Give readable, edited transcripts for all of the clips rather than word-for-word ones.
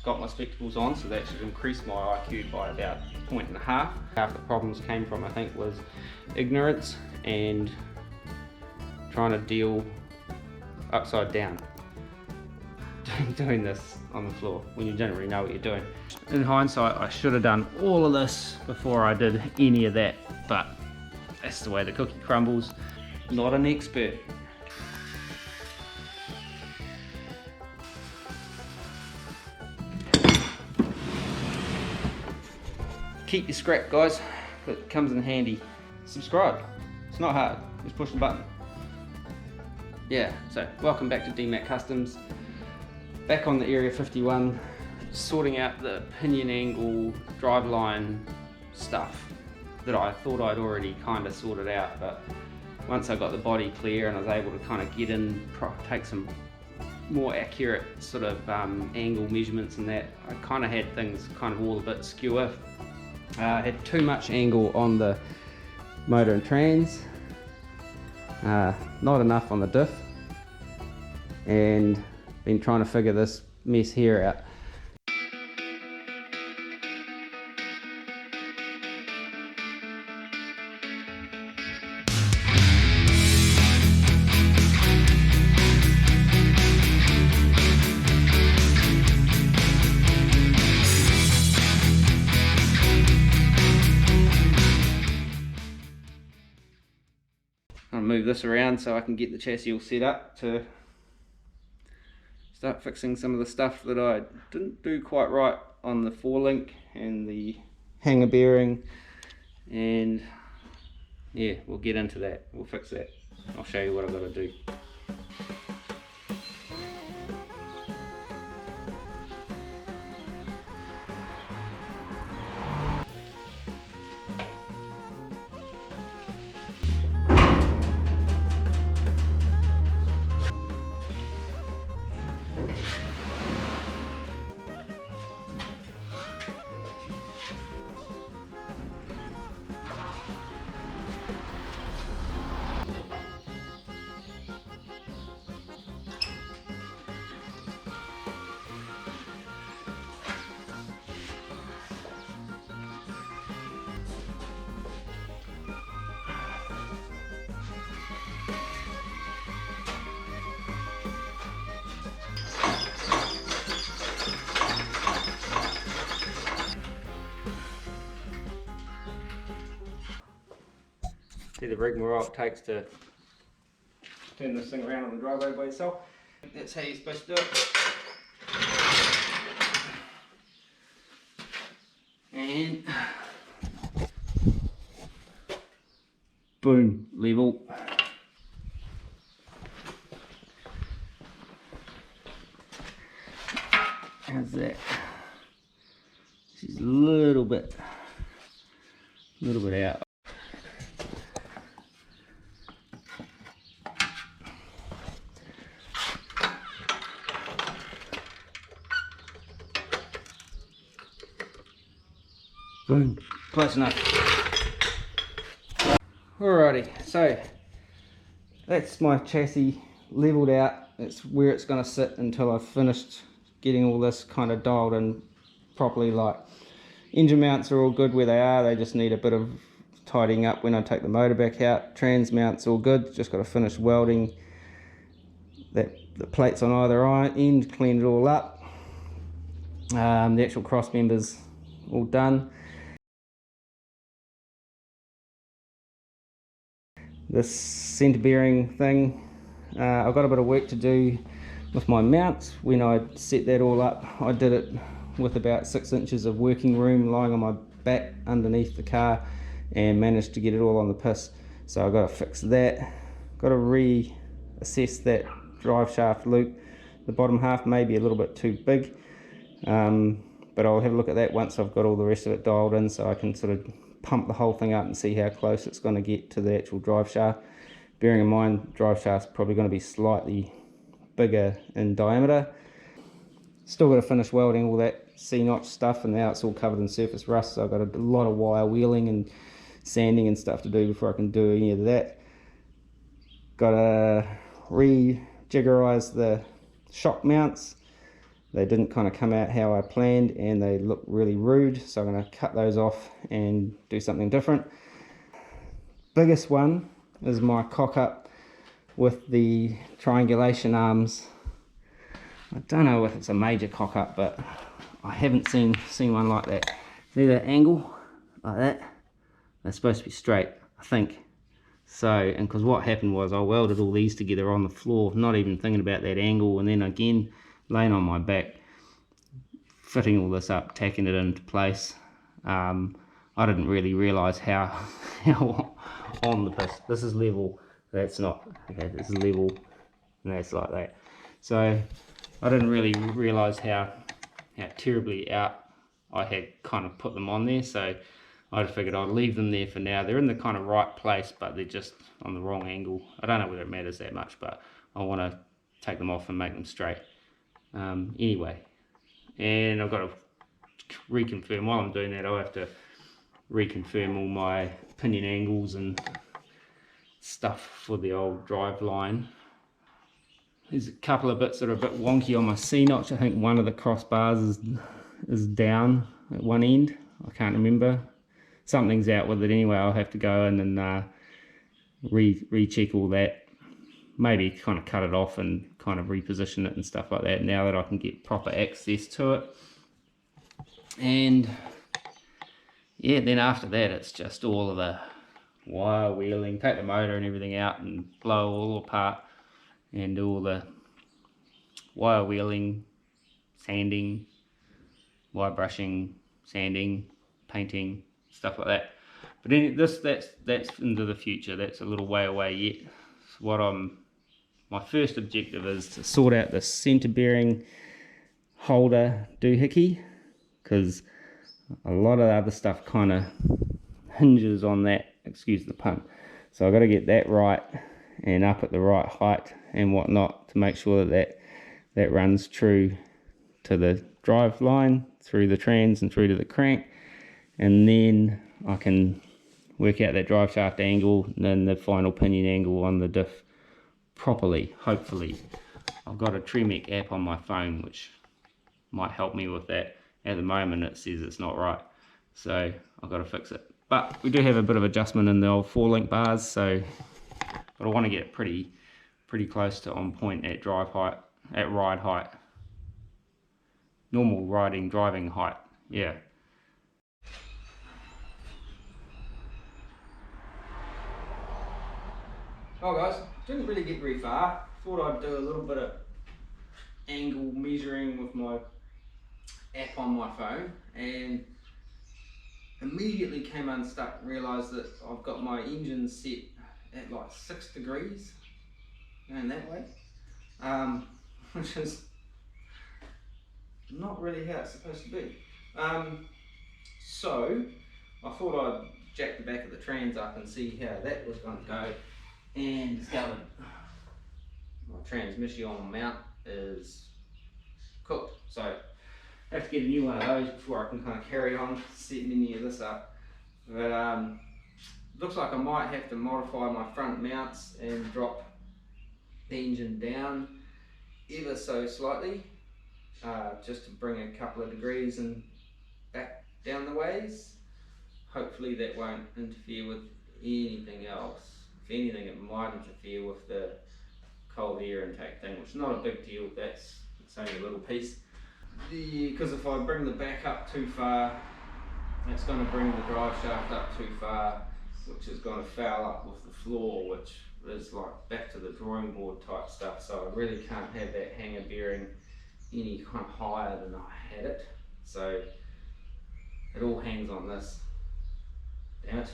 got my spectacles on, so that should increase my IQ by about 1.5 points. Half the problems came from, I think, was ignorance and trying to deal upside down. Doing this on the floor when you don't really know what you're doing. In hindsight, I should have done all of this before I did any of that, but that's the way the cookie crumbles. Not an expert. Keep your scrap, guys. It comes in handy. Subscribe. It's not hard. Just push the button. Yeah, so welcome back to DMAC Customs. Back on the Area 51, sorting out the pinion angle driveline stuff that I thought I'd already kind of sorted out, but once I got the body clear and I was able to kind of get in, take some more accurate sort of angle measurements and that, I kind of had things kind of all a bit skewer. I had too much angle on the motor and trans, not enough on the diff, and been trying to figure this mess here out. I'll move this around so I can get the chassis all set up to start fixing some of the stuff that I didn't do quite right on the forelink and the hanger bearing, and yeah, we'll get into that. We'll fix that. I'll show you what I've got to do. See the rigmarole it takes to turn this thing around on the driveway by itself. That's how you're supposed to do it. And boom, level. How's that? She's a little bit out. Boom, close enough. Alrighty, so that's my chassis leveled out. It's where it's going to sit until I've finished getting all this kind of dialed in properly. Like, engine mounts are all good where they are, they just need a bit of tidying up when I take the motor back out. Trans mounts all good, just got to finish welding the plates on either end, clean it all up. The actual cross members all done. This centre bearing thing, I've got a bit of work to do with my mounts. When I set that all up, I did it with about 6 inches of working room lying on my back underneath the car, and managed to get it all on the piss. So I've got to fix that. Got to reassess that drive shaft loop. The bottom half may be a little bit too big, but I'll have a look at that once I've got all the rest of it dialed in, so I can sort of pump the whole thing up and see how close it's going to get to the actual drive shaft. Bearing in mind, drive shaft's probably going to be slightly bigger in diameter. Still got to finish welding all that C-notch stuff, and now it's all covered in surface rust, so I've got a lot of wire wheeling and sanding and stuff to do before I can do any of that. Got to re-jiggerize the shock mounts, they didn't kind of come out how I planned, and they look really rude, so I'm going to cut those off and do something different. Biggest one is my cock up with the triangulation arms. I don't know if it's a major cock up, but I haven't seen one like that. See that angle like that? They're supposed to be straight, I think. So, and because what happened was I welded all these together on the floor, not even thinking about that angle, and then again laying on my back, fitting all this up, tacking it into place. I didn't really realise how on the piss. This is level, that's not, okay, this is level, and that's like that. So I didn't really realise how terribly out I had kind of put them on there, so I figured I'd leave them there for now. They're in the kind of right place, but they're just on the wrong angle. I don't know whether it matters that much, but I want to take them off and make them straight. Anyway, and I've got to reconfirm. While I'm doing that, I'll have to reconfirm all my pinion angles and stuff for the old drive line. There's a couple of bits that are a bit wonky on my C-notch. I think one of the crossbars is down at one end. I can't remember. Something's out with it anyway. I'll have to go in and recheck all that. Maybe kind of cut it off and kind of reposition it and stuff like that, now that I can get proper access to it. And yeah, then after that it's just all of the wire wheeling, take the motor and everything out and blow all apart, and do all the wire wheeling, sanding, wire brushing, sanding, painting, stuff like that. But anyway, that's into the future. That's a little way away yet. So my first objective is to sort out the center bearing holder doohickey, because a lot of the other stuff kind of hinges on that, excuse the pun. So I've got to get that right and up at the right height and whatnot to make sure that runs true to the drive line, through the trans and through to the crank, and then I can work out that drive shaft angle and then the final pinion angle on the diff properly, hopefully. I've got a Tremec app on my phone which might help me with that. At the moment it says it's not right, so I've got to fix it. But we do have a bit of adjustment in the old 4-link bars, so but I want to get it pretty close to on point at drive height, at ride height, normal driving height, yeah. Oh guys, didn't really get very far. Thought I'd do a little bit of angle measuring with my app on my phone, and immediately came unstuck and realised that I've got my engine set at like 6 degrees going that way, which is not really how it's supposed to be. So I thought I'd jack the back of the trans up and see how that was going to go, and discovered my transmission mount is cooked, so I have to get a new one of those before I can kind of carry on setting any of this up. But looks like I might have to modify my front mounts and drop the engine down ever so slightly, just to bring a couple of degrees and back down the ways. Hopefully that won't interfere with anything else. If anything, it might interfere with the cold air intake thing, which is not a big deal. It's only a little piece. Because if I bring the back up too far, it's going to bring the drive shaft up too far, which is going to foul up with the floor, which is like back to the drawing board type stuff. So I really can't have that hanger bearing any kind of higher than I had it. So it all hangs on this. Damn it.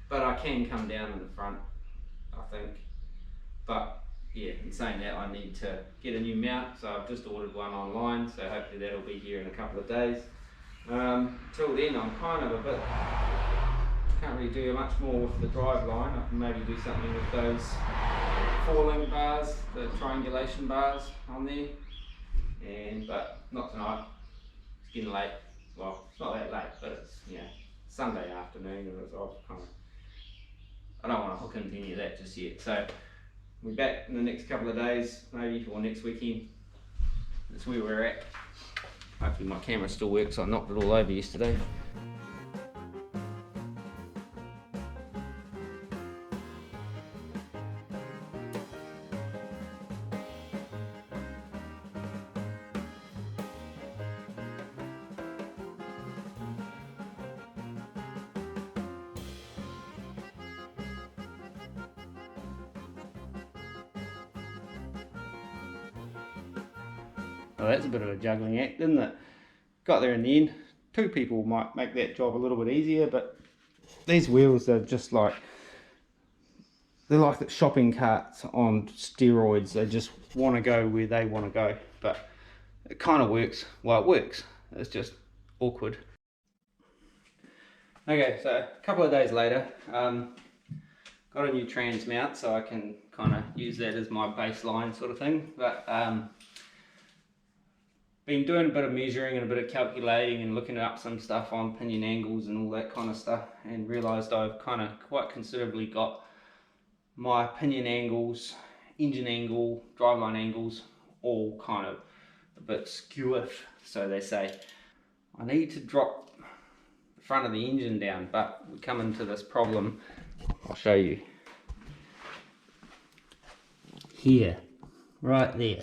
But I can come down in the front, I think. But yeah, in saying that, I need to get a new mount, so I've just ordered one online, so hopefully that'll be here in a couple of days. Till then, I'm kind of a bit, can't really do much more with the drive line. I can maybe do something with those 4-link bars, the triangulation bars on there, but not tonight. It's getting late. Well, it's not that late, but it's, you know, Sunday afternoon, and I don't want to hook into any of that just yet. So We're back in the next couple of days, maybe, or next weekend. That's where we're at. Hopefully my camera still works. I knocked it all over yesterday. Well, that's a bit of a juggling act, isn't it? Got there in the end. Two people might make that job a little bit easier, but these wheels are just like, they're like the shopping carts on steroids. They just want to go where they want to go, but it kind of works. Well, it works. It's just awkward. Okay, so a couple of days later, got a new trans mount, so I can kind of use that as my baseline sort of thing. But been doing a bit of measuring and a bit of calculating and looking up some stuff on pinion angles and all that kind of stuff, and realised I've kind of quite considerably got my pinion angles, engine angle, driveline angles all kind of a bit skew, so they say. I need to drop the front of the engine down, but we come into this problem. I'll show you. Here, right there,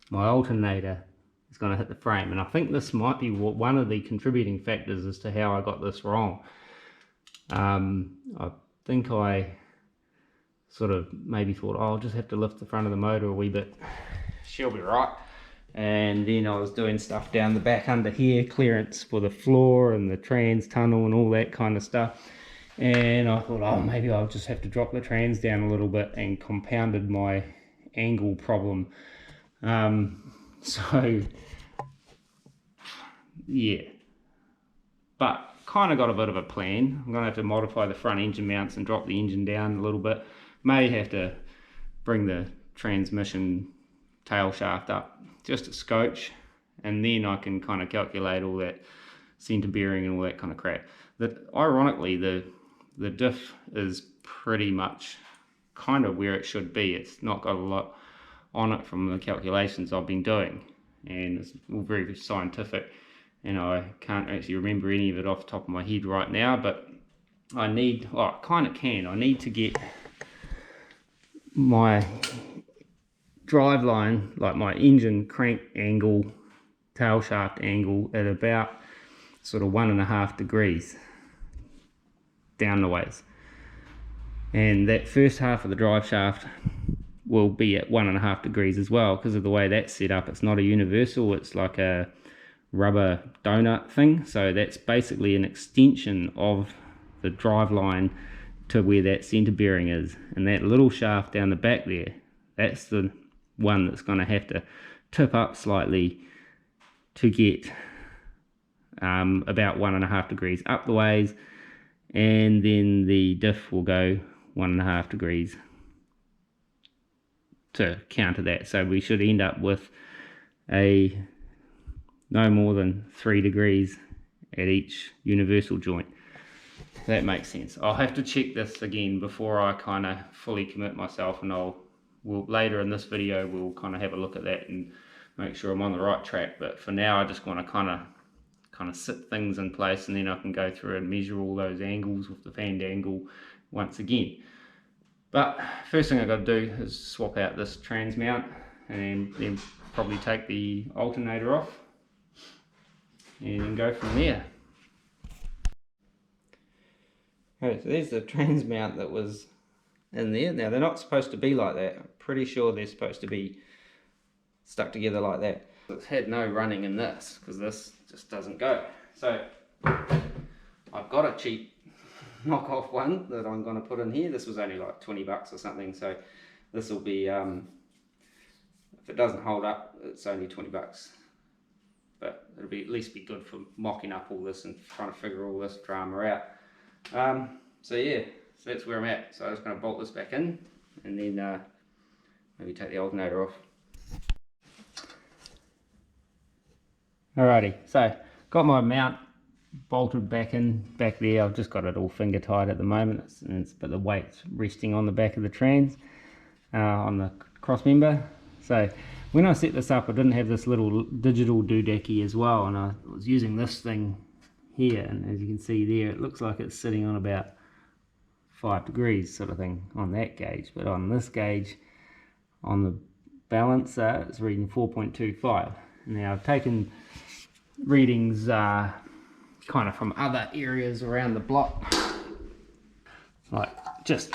my alternator is going to hit the frame, and I think this might be one of the contributing factors as to how I got this wrong. I think I sort of maybe thought, oh, I'll just have to lift the front of the motor a wee bit, she'll be right. And then I was doing stuff down the back under here, clearance for the floor and the trans tunnel and all that kind of stuff, and I thought, oh, maybe I'll just have to drop the trans down a little bit, and compounded my angle problem. So yeah, but kind of got a bit of a plan. I'm going to have to modify the front engine mounts and drop the engine down a little bit. May have to bring the transmission tail shaft up just a scotch, and then I can kind of calculate all that center bearing and all that kind of crap. Ironically, the diff is pretty much kind of where it should be. It's not got a lot on it from the calculations I've been doing, and it's all very scientific, and I can't actually remember any of it off the top of my head right now, but I need, well, I kind of can. I need to get my driveline, like my engine crank angle, tail shaft angle, at about sort of 1.5 degrees down the ways, and that first half of the drive shaft will be at 1.5 degrees as well, because of the way that's set up. It's not a universal, it's like a rubber donut thing, so that's basically an extension of the drive line to where that center bearing is, and that little shaft down the back there, that's the one that's going to have to tip up slightly to get about 1.5 degrees up the ways, and then the diff will go 1.5 degrees to counter that. So we should end up with a no more than 3 degrees at each universal joint. That makes sense. I'll have to check this again before I kind of fully commit myself, and we'll later in this video we'll kind of have a look at that and make sure I'm on the right track. But for now I just want to kind of sit things in place, and then I can go through and measure all those angles with the fanned angle once again. But first thing I've got to do is swap out this trans mount, and then probably take the alternator off and go from there. Okay, so there's the trans mount that was in there. Now they're not supposed to be like that. I'm pretty sure they're supposed to be stuck together like that. It's had no running in this, because this just doesn't go. So I've got a cheap knockoff one that I'm going to put in here. This was only like 20 bucks or something, so this will be, if it doesn't hold up, it's only 20 bucks. But it'll be at least be good for mocking up all this and trying to figure all this drama out. So yeah, so that's where I'm at. So I'm just going to bolt this back in, and then maybe take the alternator off. Alrighty, so got my mount bolted back there. I've just got it all finger tied at the moment, but the weight's resting on the back of the trans. on the cross member. So when I set this up, I didn't have this little digital doodacky as well, and I was using this thing here, and as you can see there, it looks like it's sitting on about 5 degrees sort of thing on that gauge, but on this gauge, on the balancer, it's reading 4.25. Now I've taken readings kind of from other areas around the block, like just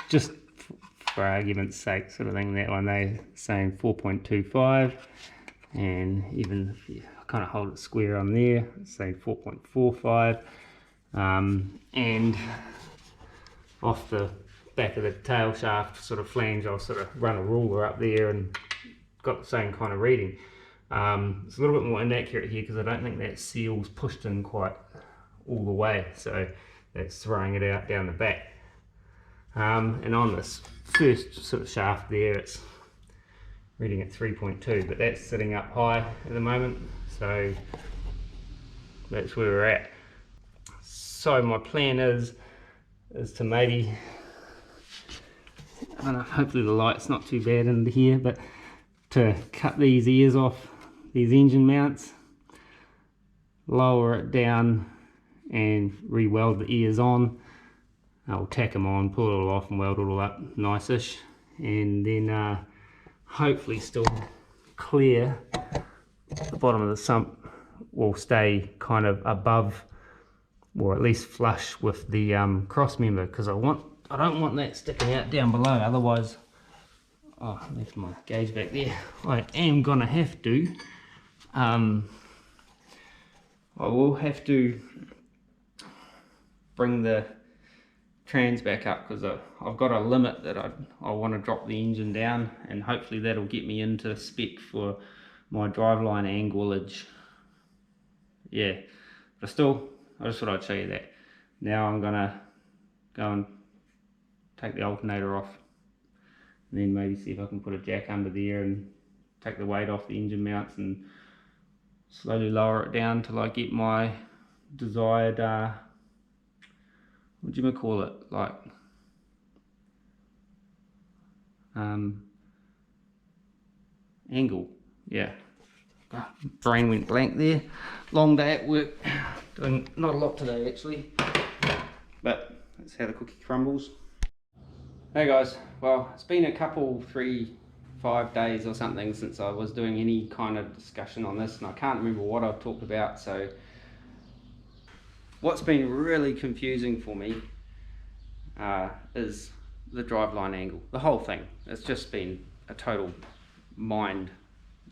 for argument's sake sort of thing. That one they're saying 4.25, and even if you kind of hold it square on there, it's saying 4.45, and off the back of the tail shaft sort of flange, I'll sort of run a ruler up there and got the same kind of reading. It's a little bit more inaccurate here because I don't think that seal's pushed in quite all the way, so that's throwing it out down the back. And on this first sort of shaft there, it's reading at 3.2, but that's sitting up high at the moment, so that's where we're at. So my plan is to maybe, I don't know, hopefully the light's not too bad into here, but to cut these ears off, these engine mounts, lower it down and re-weld the ears on. I'll tack them on, pull it all off and weld it all up nice-ish, and then hopefully still clear the bottom of the sump will stay kind of above, or at least flush with the cross member, because I don't want that sticking out down below. Otherwise, oh, I left my gauge back there. I am gonna have to I will have to bring the trans back up, because I've got a limit that I want to drop the engine down, and hopefully that'll get me into spec for my driveline anglage. Yeah, but still, I just thought I'd show you that. Now I'm gonna go and take the alternator off, and then maybe see if I can put a jack under there and take the weight off the engine mounts and slowly lower it down till I get my desired what do you call it, like angle. Yeah, brain went blank there. Long day at work, doing not a lot today actually, but that's how the cookie crumbles. Hey guys, well, it's been a couple, 3-5 days or something since I was doing any kind of discussion on this, and I can't remember what I've talked about. So what's been really confusing for me is the driveline angle. The whole thing, it's just been a total mind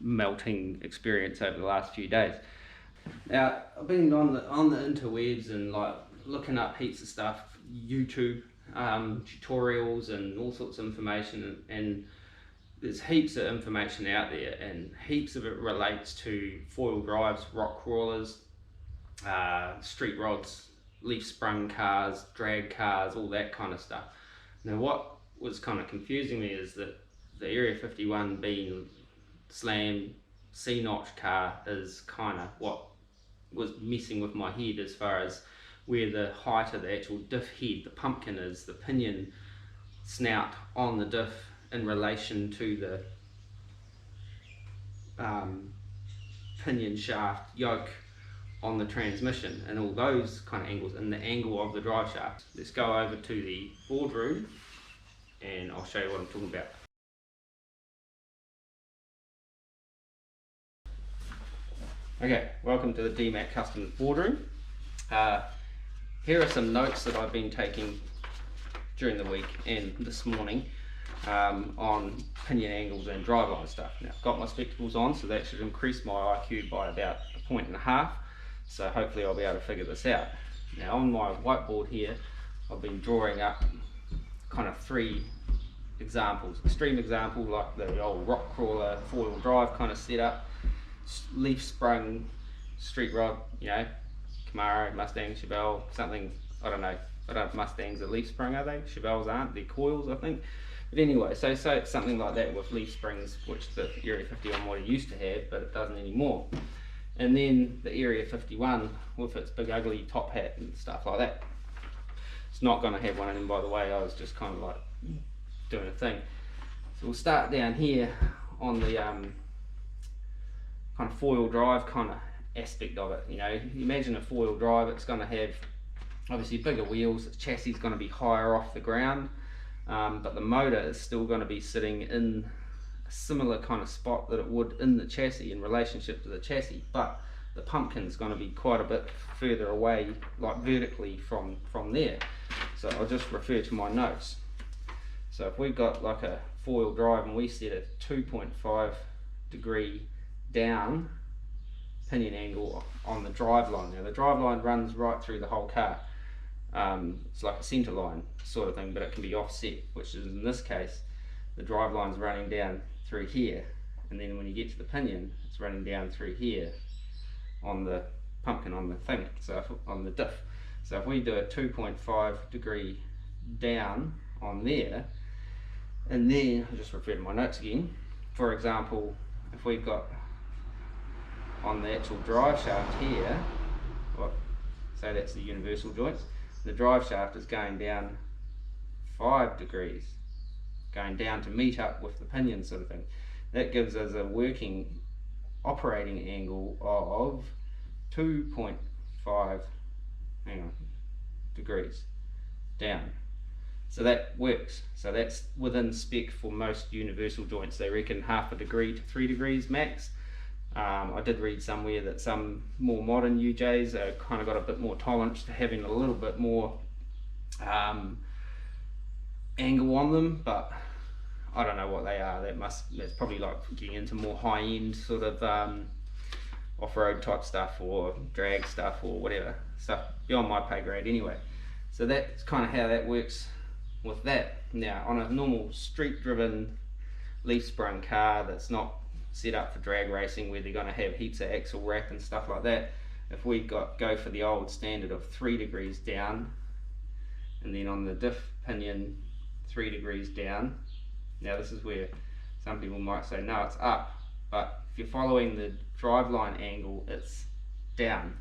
melting experience over the last few days. Now, I've been on the interwebs and like looking up heaps of stuff, YouTube tutorials and all sorts of information, and there's heaps of information out there, and heaps of it relates to foil drives, rock crawlers, street rods, leaf sprung cars, drag cars, all that kind of stuff. Now what was kind of confusing me is that the Area 51 being slam C-notch car is kind of what was messing with my head, as far as where the height of the actual diff head, the pumpkin, is, the pinion snout on the diff in relation to the pinion shaft yoke on the transmission, and all those kind of angles, and the angle of the drive shaft. Let's go over to the boardroom and I'll show you what I'm talking about. Okay, welcome to the DMAC Customs boardroom. Here are some notes that I've been taking during the week and this morning on pinion angles and driveline stuff. Now, I've got my spectacles on, so that should increase my IQ by about 1.5 points. So hopefully I'll be able to figure this out. Now on my whiteboard here, I've been drawing up kind of 3 examples. Extreme example, like the old rock crawler four-wheel drive kind of setup, leaf sprung street rod, you know, Camaro, Mustang, Chevelle, something, I don't know if Mustangs are leaf sprung, are they? Chevelles aren't, they're coils I think. But anyway, so it's something like that with leaf springs, which the Area 51 model used to have, but it doesn't anymore. And then the Area 51 with its big ugly top hat and stuff like that. It's not going to have one of them, by the way. I was just kind of like doing a thing. So we'll start down here on the kind of four-wheel drive kind of aspect of it. You know, you imagine a four-wheel drive, it's going to have obviously bigger wheels, the chassis is going to be higher off the ground, but the motor is still going to be sitting in a similar kind of spot that it would in the chassis in relationship to the chassis, but the pumpkin is going to be quite a bit further away, like vertically from there. So I'll just refer to my notes. So if we've got like a four-wheel drive and we set a 2.5 degree down pinion angle on the drive line. Now the drive line runs right through the whole car. It's like a centre line sort of thing, but it can be offset, which is in this case the drive line's running down through here, and then when you get to the pinion it's running down through here on the pumpkin, on the thing, so on the diff. So if we do a 2.5 degree down on there, and then I'll just refer to my notes again. For example, if we've got on the actual drive shaft here, well, say that's the universal joints, the drive shaft is going down 5 degrees, going down to meet up with the pinion sort of thing. That gives us a working operating angle of 2.5 degrees down. So that works. So that's within spec for most universal joints. They reckon 0.5 degree to 3 degrees max. I did read somewhere that some more modern UJs are kind of got a bit more tolerance to having a little bit more angle on them, but I don't know what they are. That's probably like getting into more high-end sort of off-road type stuff or drag stuff or whatever stuff beyond my pay grade anyway. So that's kind of how that works with that. Now on a normal street driven leaf sprung car that's not set up for drag racing where they're going to have heaps of axle wrap and stuff like that, if we go for the old standard of 3 degrees down, and then on the diff pinion 3 degrees down. Now this is where some people might say no, it's up, but if you're following the driveline angle it's down.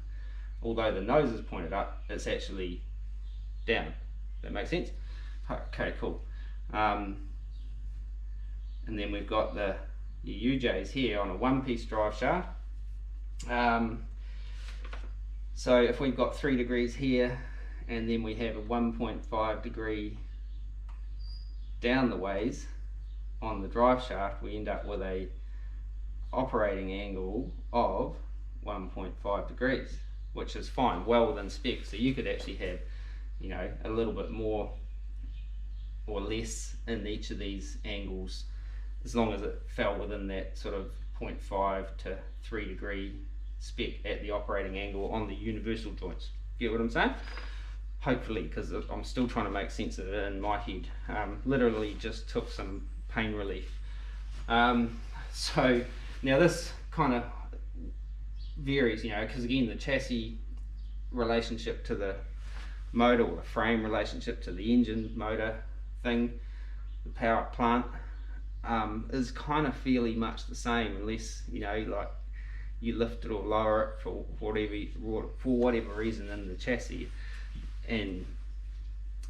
Although the nose is pointed up, it's actually down. That makes sense? Okay, cool. And then we've got the UJs here on a one-piece drive shaft. So if we've got 3 degrees here and then we have a 1.5 degree down the ways on the drive shaft, we end up with a operating angle of 1.5 degrees, which is fine, well within spec. So you could actually have, you know, a little bit more or less in each of these angles, as long as it fell within that sort of 0.5 to 3 degree spec at the operating angle on the universal joints. Get what I'm saying? Hopefully, because I'm still trying to make sense of it in my head. Literally just took some pain relief. So now this kind of varies, you know, because again the chassis relationship to the motor, or the frame relationship to the engine motor thing, the power plant, is kind of fairly much the same, unless, you know, like you lift it or lower it for whatever reason in the chassis. And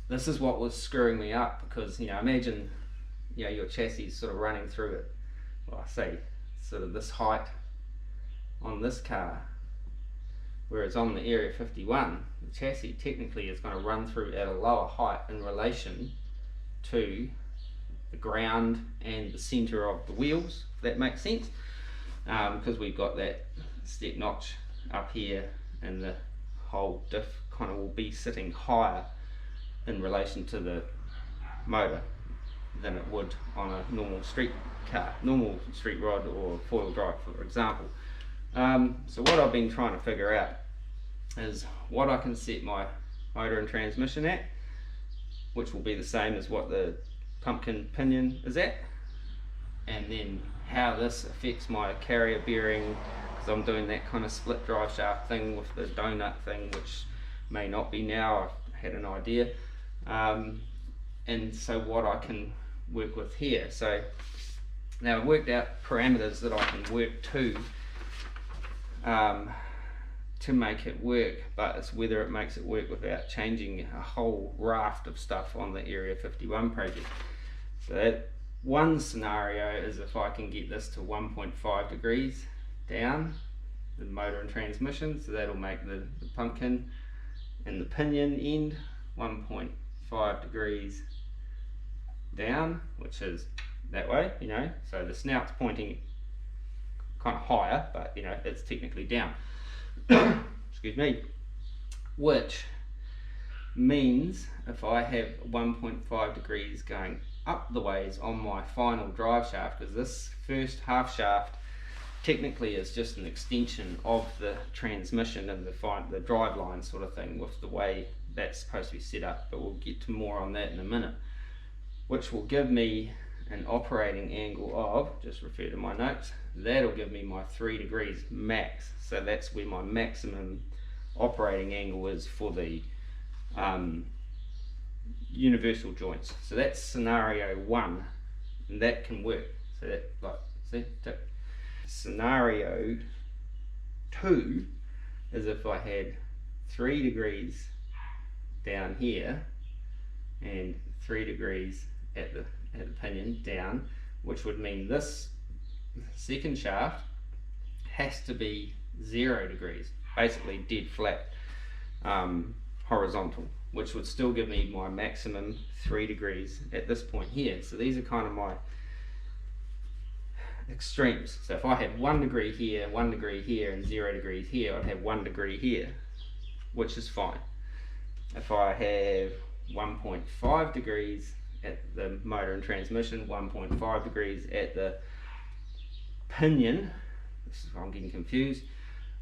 this is what was screwing me up, because, you know, imagine, you know, your chassis is sort of running through it, well, I say sort of this height on this car, whereas on the Area 51 the chassis technically is going to run through at a lower height in relation to the ground and the center of the wheels, if that makes sense, because we've got that step notch up here and the whole diff kind of will be sitting higher in relation to the motor than it would on a normal street car, normal street rod or four-wheel drive, for example. So what I've been trying to figure out is what I can set my motor and transmission at, which will be the same as what the pumpkin pinion is at, and then how this affects my carrier bearing, because I'm doing that kind of split drive shaft thing with the donut thing, which may not be now. I've had an idea, and so what I can work with here. So now I've worked out parameters that I can work to make it work, but it's whether it makes it work without changing a whole raft of stuff on the Area 51 project. So that One scenario is if I can get this to 1.5 degrees down, the motor and transmission, so that'll make the pumpkin and the pinion end 1.5 degrees down, which is that way, you know, so the snout's pointing kind of higher, but you know, it's technically down. Excuse me. Which means if I have 1.5 degrees going up the ways on my final drive shaft, because this first half shaft technically is just an extension of the transmission and the drive line sort of thing, with the way that's supposed to be set up, but we'll get to more on that in a minute, which will give me an operating angle of, just refer to my notes, that'll give me my 3 degrees max. So that's where my maximum operating angle is for the universal joints. So that's scenario 1, and that can work. So that, like, see, tick. Scenario 2 is if I had 3 degrees down here and 3 degrees at the pinion down, which would mean this second shaft has to be 0 degrees, basically dead flat, horizontal, which would still give me my maximum 3 degrees at this point here. So these are kind of my extremes. So if I had 1 degree here, 1 degree here, and 0 degrees here, I'd have 1 degree here, which is fine. If I have 1.5 degrees at the motor and transmission, 1.5 degrees at the pinion, this is where I'm getting confused,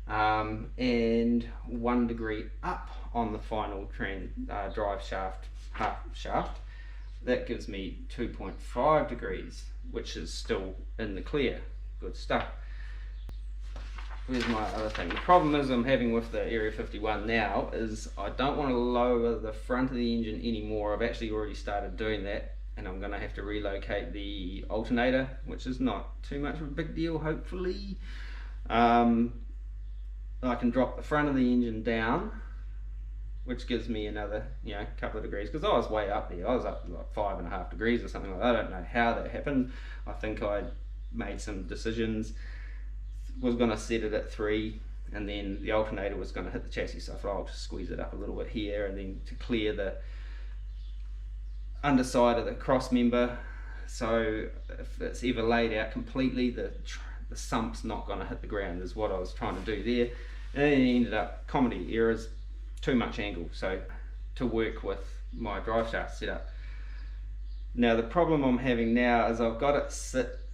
and 1 degree up on the final drive shaft, half shaft, that gives me 2.5 degrees, which is still in the clear. Good stuff. Where's my other thing? The problem is I'm having with the Area 51 now is I don't want to lower the front of the engine anymore. I've actually already started doing that, and I'm going to have to relocate the alternator, which is not too much of a big deal, hopefully. I can drop the front of the engine down, which gives me another, you know, couple of degrees, because I was way up there. I was up like 5.5 degrees or something like that. I don't know how that happened. I think I made some decisions, was going to set it at 3, and then the alternator was going to hit the chassis, so I thought I'll just squeeze it up a little bit here, and then to clear the underside of the cross member, so if it's ever laid out completely, the sump's not going to hit the ground, is what I was trying to do there. And then it ended up comedy errors, too much angle, so to work with my drive shaft setup. Now the problem I'm having now is I've got it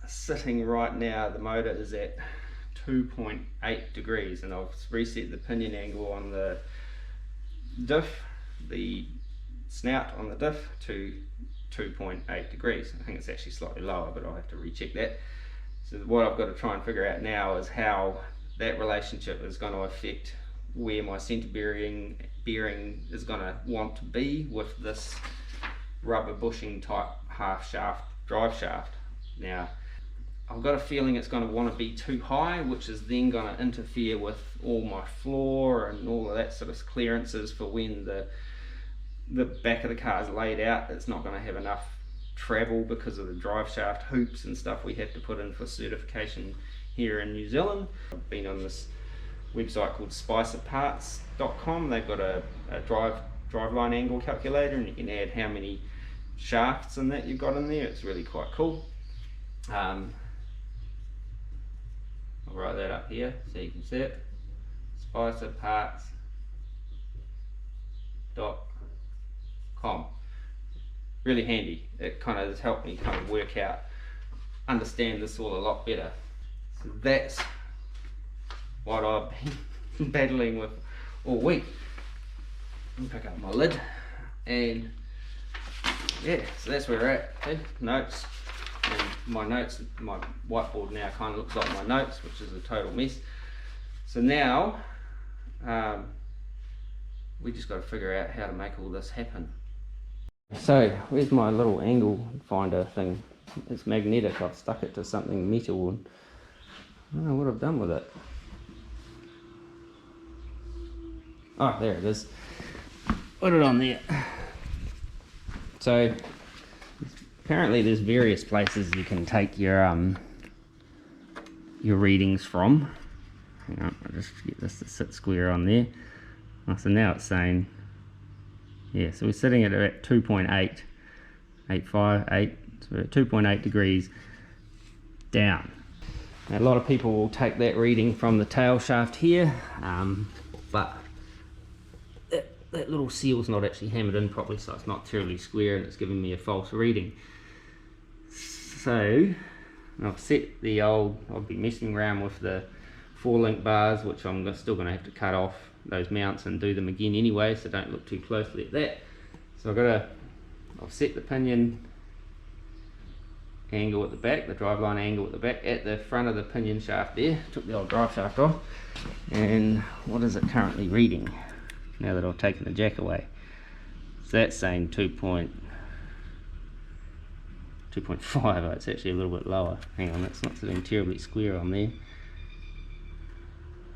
sitting right now, the motor is at 2.8 degrees, and I've reset the pinion angle on the diff, the snout on the diff, to 2.8 degrees. I think it's actually slightly lower, but I'll have to recheck that. So what I've got to try and figure out now is how that relationship is going to affect where my center bearing is going to want to be with this rubber bushing type half shaft drive shaft. Now I've got a feeling it's going to want to be too high, which is then going to interfere with all my floor and all of that sort of clearances for when the back of the car is laid out. It's not going to have enough travel because of the drive shaft hoops and stuff we have to put in for certification here in New Zealand. I've been on this website called spicerparts.com. They've got a driveline angle calculator, and you can add how many shafts and that you've got in there. It's really quite cool. I'll write that up here so you can see it. spicerparts.com. Really handy. It kind of has helped me kind of work out, understand this all a lot better. So that's what I've been battling with all week. I'll pick up my lid, and yeah, so that's where we're at. Okay? Notes, and my notes, my whiteboard now kind of looks like my notes, which is a total mess. So now we just got to figure out how to make all this happen. So where's my little angle finder thing? It's magnetic. I've stuck it to something metal, and I don't know what I've done with it. Oh, there it is. Put it on there. So apparently there's various places you can take your readings from. Hang on, I'll just get this to sit square on there. Oh, so now it's saying, yeah, so we're sitting at about 2.8, 858, so we're at 2.8 degrees down. Now, a lot of people will take that reading from the tail shaft here, but that little seal's not actually hammered in properly, so it's not terribly square and it's giving me a false reading. So I've set the old, I'll be messing around with the 4-link bars, which I'm still going to have to cut off those mounts and do them again anyway, so don't look too closely at that. So I've set the pinion angle at the back, the driveline angle at the back, at the front of the pinion shaft there. Took the old drive shaft off, and what is it currently reading now that I've taken the jack away? So that's saying 2.5. Oh, it's actually a little bit lower. Hang on, that's not sitting terribly square on there.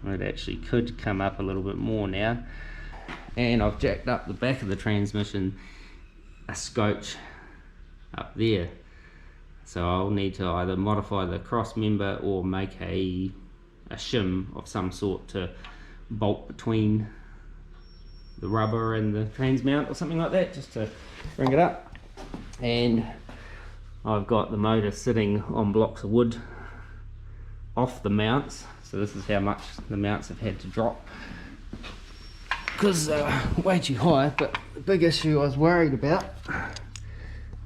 It actually could come up a little bit more now. And I've jacked up the back of the transmission a scotch up there. So I'll need to either modify the cross member or make a shim of some sort to bolt between the rubber and the trans mount or something like that, just to bring it up. And I've got the motor sitting on blocks of wood off the mounts, so this is how much the mounts have had to drop, because way too high. But the big issue I was worried about, I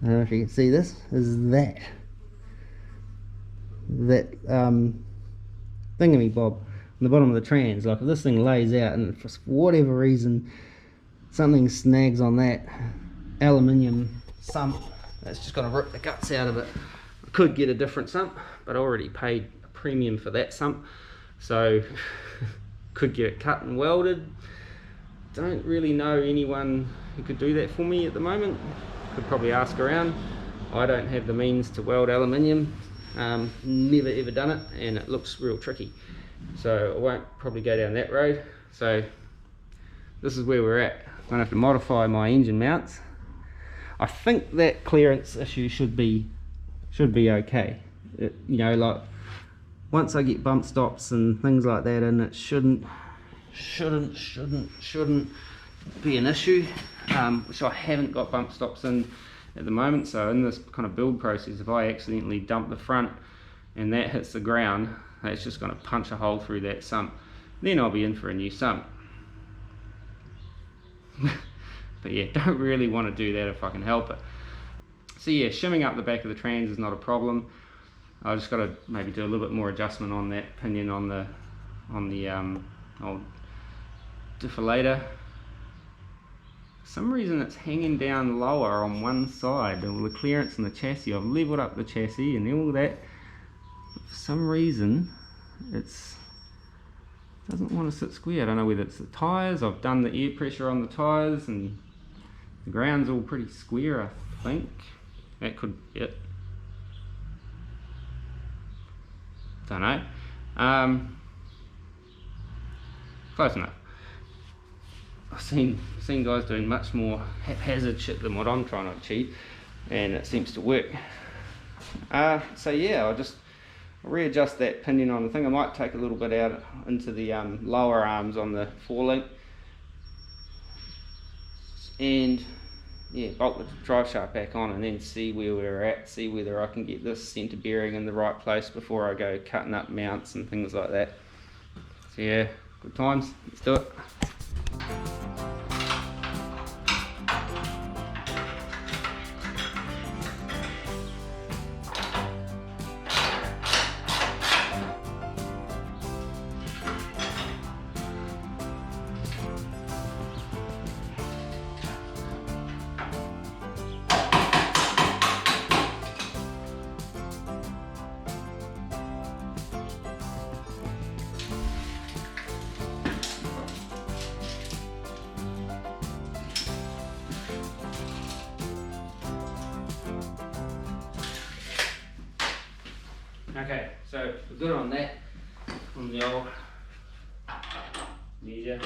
don't know if you can see this, is that thingamy-bob on the bottom of the trans. Like if this thing lays out and for whatever reason something snags on that aluminium sump, that's just going to rip the guts out of it. I could get a different sump, but I already paid a premium for that sump, so could get it cut and welded. Don't really know anyone who could do that for me at the moment. Could probably ask around. I don't have the means to weld aluminium, never ever done it, and it looks real tricky, so I won't probably go down that road. So this is where we're at. I'm gonna have to modify my engine mounts. I think that clearance issue should be okay. You know, like once I get bump stops and things like that in, it shouldn't be an issue, which I haven't got bump stops in at the moment. So in this kind of build process, if I accidentally dump the front and that hits the ground, it's just going to punch a hole through that sump. Then I'll be in for a new sump. But yeah, don't really want to do that if I can help it. So yeah, shimming up the back of the trans is not a problem. I just got to maybe do a little bit more adjustment on that pinion on the old defilator. For some reason it's hanging down lower on one side, all the clearance in the chassis. I've leveled up the chassis and all that. But for some reason doesn't want to sit square. I don't know whether it's the tyres. I've done the air pressure on the tyres and the ground's all pretty square, I think. That could be it. Don't know. Close enough. I've seen guys doing much more haphazard shit than what I'm trying to achieve, and it seems to work. So yeah, I'll readjust that pinion on the thing. I might take a little bit out into the lower arms on the 4-link, and yeah, bolt the drive shaft back on, and then see where we're at, see whether I can get this centre bearing in the right place before I go cutting up mounts and things like that. So yeah, good times, let's do it. Okay, so we're good on that, on the old measure.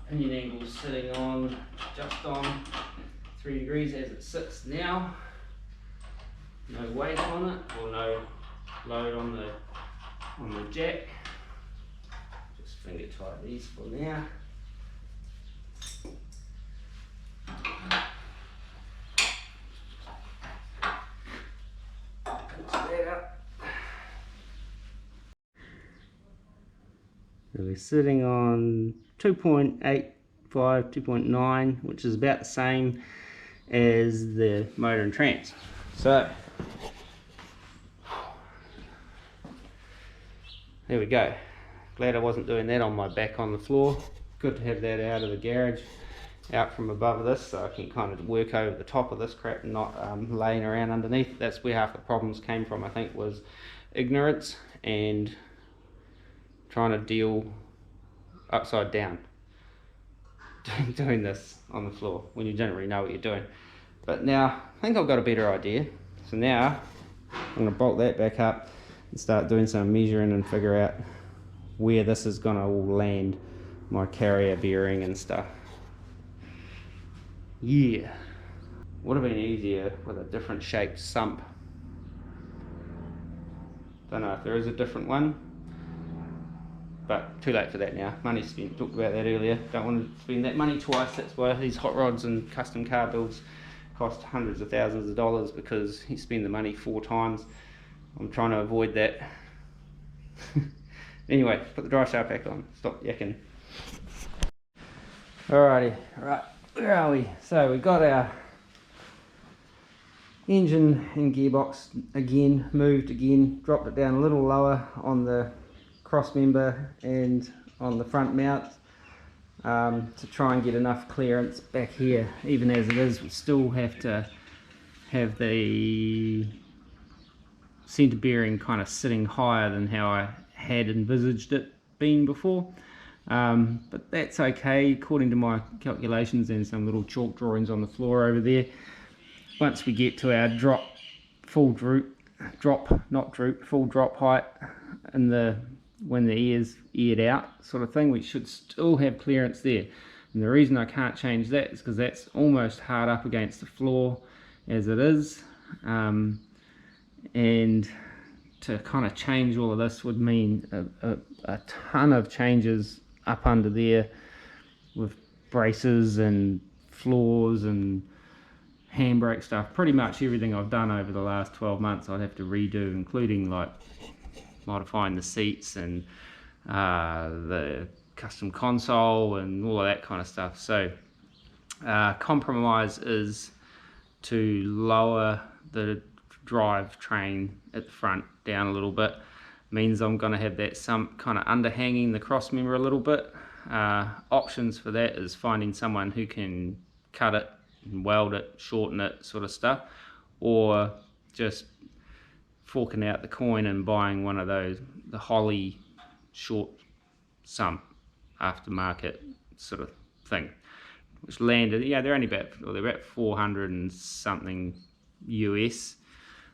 Pinion angle sitting on, just on 3 degrees as it sits now. no weight on it or no load on the jack. Just finger tight these for now. Push that up. So we're sitting on 2.85, 2.9, which is about the same as the motor and trans. So there we go. Glad I wasn't doing that on my back on the floor. Good to have that out of the garage, out from above this, so I can kind of work over the top of this crap and not laying around underneath. That's where half the problems came from, I think, was ignorance and trying to deal upside down doing this on the floor when you don't really know what you're doing. But now I think I've got a better idea. So now I'm going to bolt that back up and start doing some measuring and figure out where this is going to all land, my carrier bearing and stuff. Yeah, would have been easier with a different shaped sump. Don't know if there is a different one, but too late for that now. Money's spent. Talked about that earlier. Don't want to spend that money twice. That's why these hot rods and custom car builds cost hundreds of thousands of dollars, because you spend the money 4 times. I'm trying to avoid that. Anyway, put the drive shaft back on. Stop yakking. Alrighty, right, where are we? So we got our engine and gearbox again, moved again, dropped it down a little lower on the cross member and on the front mount to try and get enough clearance back here. Even as it is, we still have to have the centre bearing kind of sitting higher than how I had envisaged it being before, but that's okay according to my calculations and some little chalk drawings on the floor over there. Once we get to our full drop height and when the ear's eared out sort of thing, we should still have clearance there. And the reason I can't change that is because that's almost hard up against the floor as it is, and to kind of change all of this would mean a ton of changes up under there with braces and floors and handbrake stuff. Pretty much everything I've done over the last 12 months I'd have to redo, including like modifying the seats and the custom console and all of that kind of stuff. So compromise is to lower the drive train at the front down a little bit. Means I'm going to have that sump kind of underhanging the cross member a little bit. Options for that is finding someone who can cut it and weld it, shorten it, sort of stuff, or just forking out the coin and buying one of those, the Holly short sump aftermarket sort of thing, which landed, yeah, they're about 400 and something US.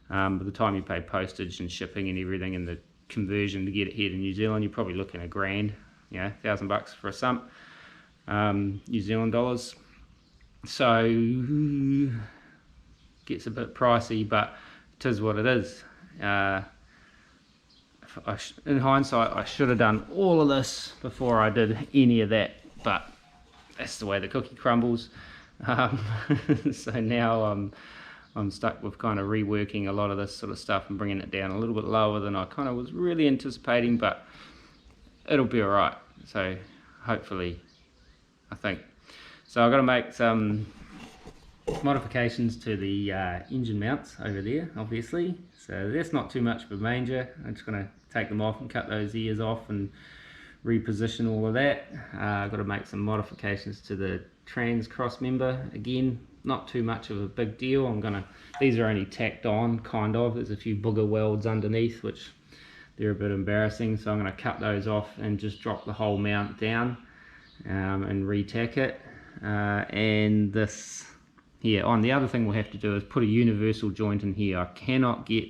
By the time you pay postage and shipping and everything and the conversion to get it here to New Zealand, you're probably looking at $1,000, you know, $1,000 for a sump, New Zealand dollars. So gets a bit pricey, but it is what it is. In hindsight, I should have done all of this before I did any of that, but that's the way the cookie crumbles. So now I'm stuck with kind of reworking a lot of this sort of stuff and bringing it down a little bit lower than I kind of was really anticipating, but it'll be alright. So hopefully, I think. So I've got to make some modifications to the engine mounts over there, obviously. So that's not too much of a manger. I'm just going to take them off and cut those ears off and reposition all of that. I've got to make some modifications to the trans cross member. Again, not too much of a big deal. These are only tacked on, kind of. There's a few booger welds underneath, which they're a bit embarrassing. So I'm going to cut those off and just drop the whole mount down and re-tack it. And this here on, the other thing we'll have to do is put a universal joint in here. I cannot get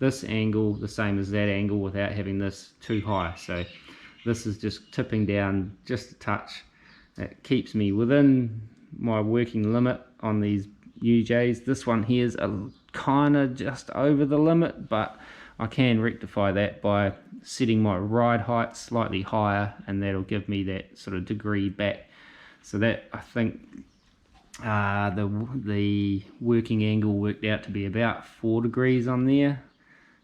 this angle the same as that angle without having this too high. So this is just tipping down just a touch. It keeps me within my working limit on these UJs. This one here is kind of just over the limit, but I can rectify that by setting my ride height slightly higher, and that'll give me that sort of degree back. So that, I think, the working angle worked out to be about 4 degrees on there.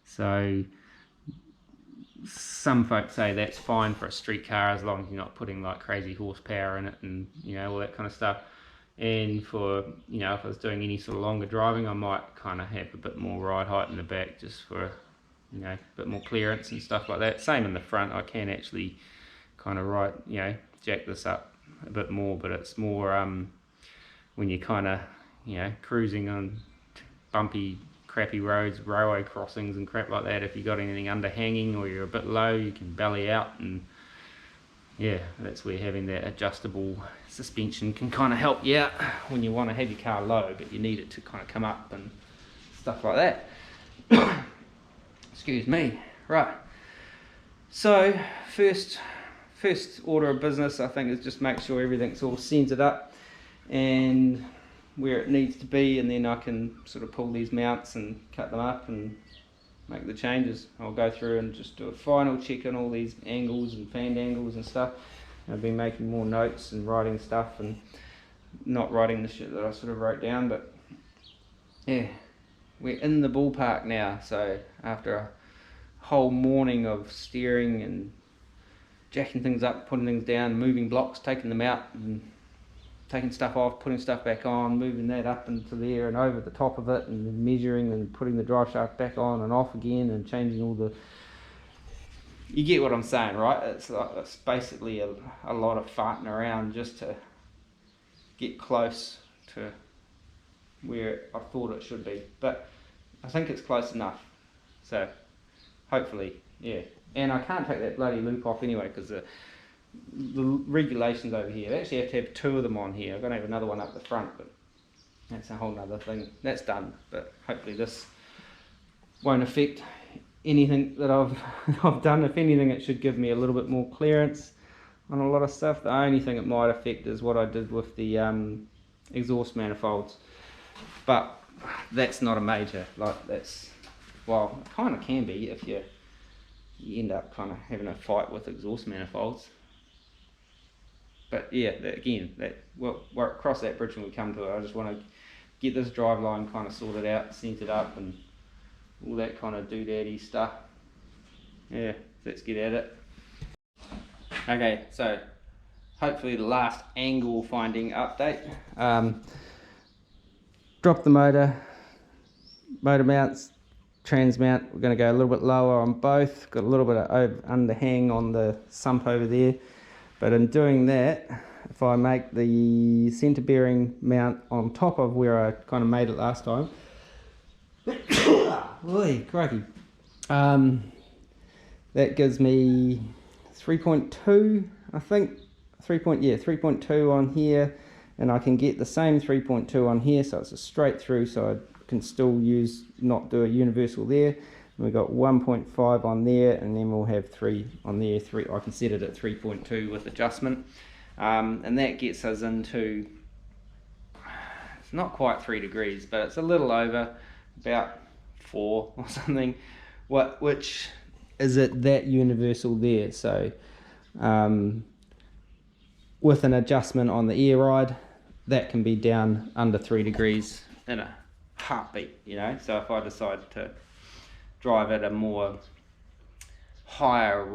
So some folks say that's fine for a street car as long as you're not putting like crazy horsepower in it and, you know, all that kind of stuff. And for, you know, if I was doing any sort of longer driving, I might kind of have a bit more ride height in the back just for, you know, a bit more clearance and stuff like that. Same in the front, I can actually kind of jack this up a bit more, but it's more when you're kind of, you know, cruising on bumpy, crappy roads, railway crossings and crap like that. If you got anything underhanging or you're a bit low, you can belly out, and yeah, that's where having that adjustable suspension can kind of help you out when you want to have your car low, but you need it to kind of come up and stuff like that. Excuse me. Right. So first order of business, I think, is just make sure everything's all centered up and where it needs to be, and then I can sort of pull these mounts and cut them up and make the changes. I'll go through and just do a final check on all these angles and fan angles and stuff. I've been making more notes and writing stuff and not writing the shit that I sort of wrote down, but yeah, we're in the ballpark now. So after a whole morning of steering and jacking things up, putting things down, moving blocks, taking them out and taking stuff off, putting stuff back on, moving that up into there and over the top of it, and measuring and putting the drive shaft back on and off again, and changing all the, you get what I'm saying, right? It's basically a lot of farting around just to get close to where I thought it should be, but I think it's close enough, so hopefully, yeah. And I can't take that bloody loop off anyway, because the regulations over here, I actually have to have 2 of them on here. I'm going to have another one up the front, but that's a whole nother thing. That's done, but hopefully this won't affect anything that I've done. If anything, it should give me a little bit more clearance on a lot of stuff. The only thing it might affect is what I did with the exhaust manifolds, but that's not a major, like that's, well, it kind of can be if you end up kind of having a fight with exhaust manifolds. But yeah, we'll cross that bridge when we come to it. I just want to get this drive line kind of sorted out, centered up, and all that kind of doodaddy stuff. Yeah, let's get at it. Okay, so hopefully the last angle finding update. Drop the motor mounts, trans mount. We're going to go a little bit lower on both. Got a little bit of underhang on the sump over there. But in doing that, if I make the centre bearing mount on top of where I kind of made it last time, oy, crikey, that gives me 3.2, I think, 3.2 on here, and I can get the same 3.2 on here, so it's a straight through, so I can still not do a universal there. We've got 1.5 on there, and then we'll have 3 on there. I can set it at 3.2 with adjustment, and that gets us into, it's not quite 3 degrees, but it's a little over, about 4 or something, which is at that universal there. So with an adjustment on the airride, that can be down under 3 degrees in a heartbeat, you know. So if I decide to drive at a more higher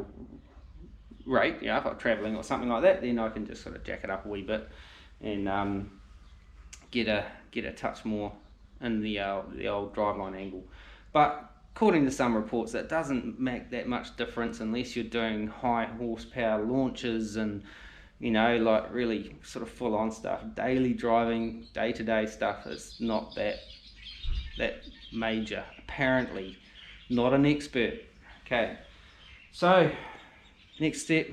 rate, you know, if I'm traveling or something like that, then I can just sort of jack it up a wee bit and get a touch more in the old driveline angle. But according to some reports, that doesn't make that much difference unless you're doing high horsepower launches and, you know, like really sort of full on stuff. Daily driving, day-to-day stuff is not that major, apparently. Not an expert. Okay, so next step,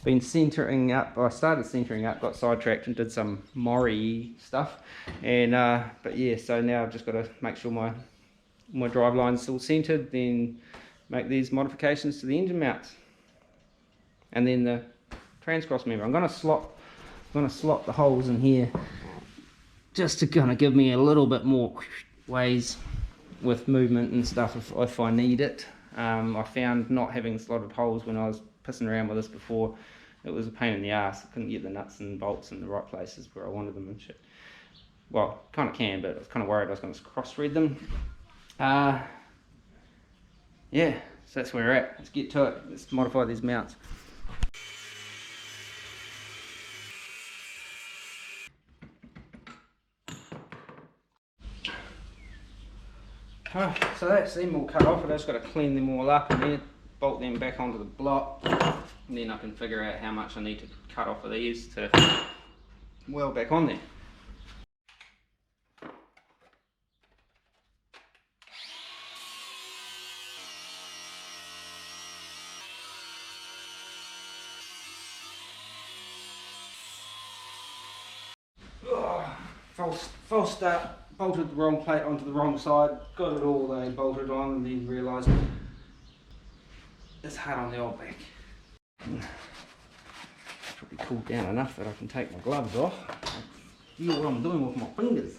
been centering up. I started centering up, got sidetracked and did some Mori stuff, and but yeah, so now I've just got to make sure my drive line's still centered, then make these modifications to the engine mounts, and then the transcross member. I'm going to slot the holes in here just to kind of give me a little bit more ways with movement and stuff if I need it. I found not having slotted holes when I was pissing around with this before, it was a pain in the ass. I couldn't get the nuts and bolts in the right places where I wanted them and shit. Well, kind of can, but I was kind of worried I was going to cross-thread them. Yeah, so that's where we're at. Let's get to it. Let's modify these mounts. So that's them all cut off. I just got to clean them all up and then bolt them back onto the block. And then I can figure out how much I need to cut off of these to weld back on there. False start, bolted the wrong plate onto the wrong side, got it all bolted on, and then realised it's hard on the old back. Probably cooled down enough that I can take my gloves off. I feel what I'm doing with my fingers.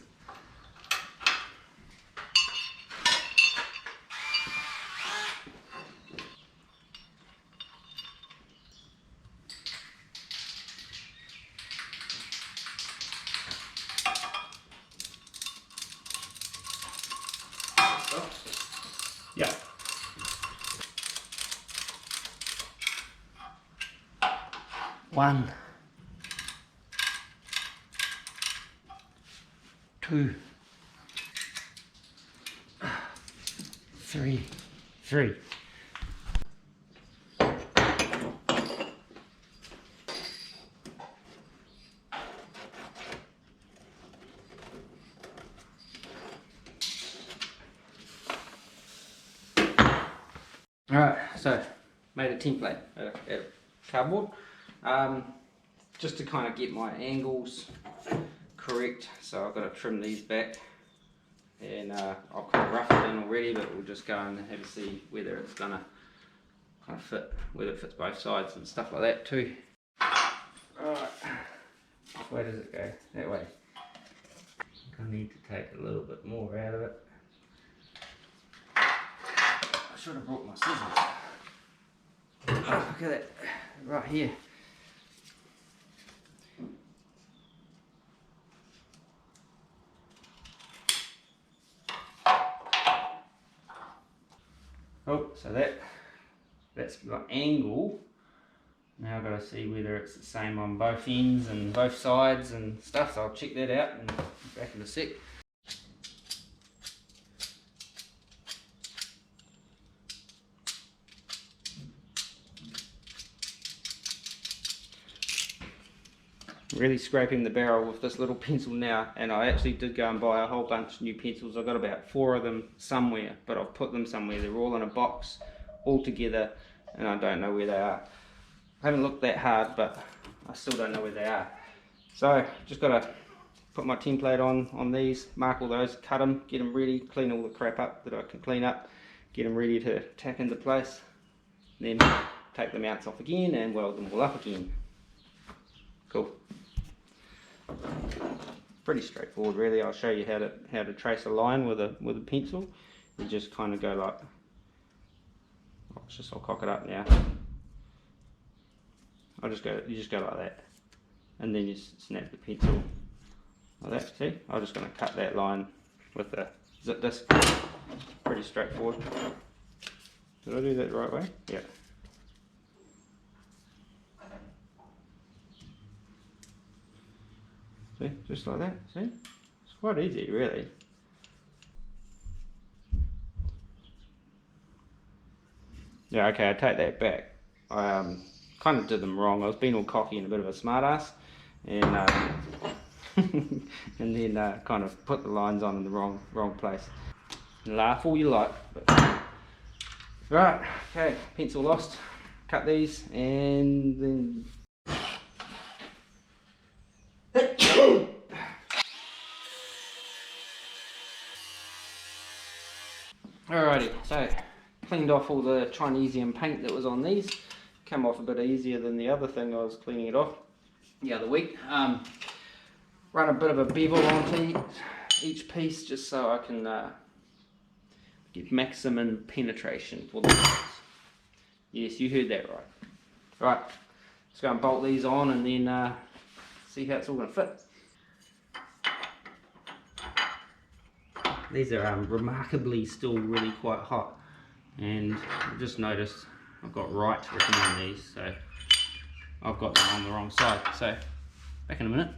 Yeah. One, two, three. Alright, so made a template out of cardboard, just to kind of get my angles correct. So I've got to trim these back, and I've kind of roughed it in already, but we'll just go and have a see whether it's gonna kind of fit, whether it fits both sides and stuff like that too. Alright, which way does it go? That way. I need to take a little bit more out of it. I should have brought my scissors. Oh, look at that, right here. Oh, so that's my angle. Now I've got to see whether it's the same on both ends and both sides and stuff, so I'll check that out and back in a sec. Really scraping the barrel with this little pencil now, and I actually did go and buy a whole bunch of new pencils. I've got about 4 of them somewhere, but I've put them somewhere. They're all in a box all together and I don't know where they are. I haven't looked that hard, but I still don't know where they are. So just got to put my template on these, mark all those, cut them, get them ready, clean all the crap up that I can clean up, get them ready to tack into place, then take the mounts off again and weld them all up again. Cool. Pretty straightforward really. I'll show you how to trace a line with a pencil. You just kind of go like, I'll cock it up now. You just go like that, and then you snap the pencil like that. See, I'm just going to cut that line with the zip disc. Pretty straightforward. Did I do that the right way? Yeah. See, just like that, see? It's quite easy, really. Yeah, okay, I take that back. I kind of did them wrong. I was being all cocky and a bit of a smart ass, and and then kind of put the lines on in the wrong place. And laugh all you like. But... Right, okay, pencil lost. Cut these, and then alrighty, so cleaned off all the Chinesium paint that was on these. Came off a bit easier than the other thing I was cleaning it off the other week. Run a bit of a bevel onto each piece just so I can get maximum penetration for the bolts. Yes, you heard that right. Right, let's go and bolt these on and then see how it's all going to fit. These are remarkably still really quite hot, and I've just noticed I've got right written on these, so I've got them on the wrong side. So back in a minute.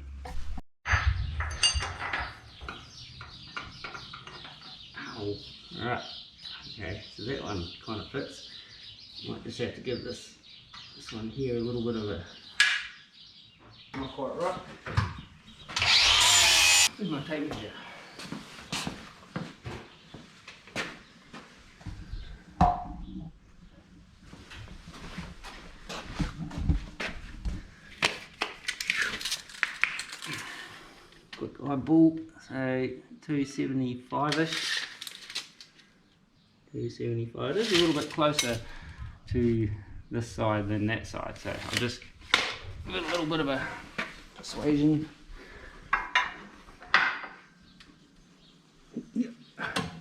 Ow. Alright, okay, so that one kind of fits. Might just have to give this one here a little bit of a not quite right. Where's my tape measure? Good eyeball, so 275-ish. 275. It is a little bit closer to this side than that side, so I'll just give it a little bit of a persuasion.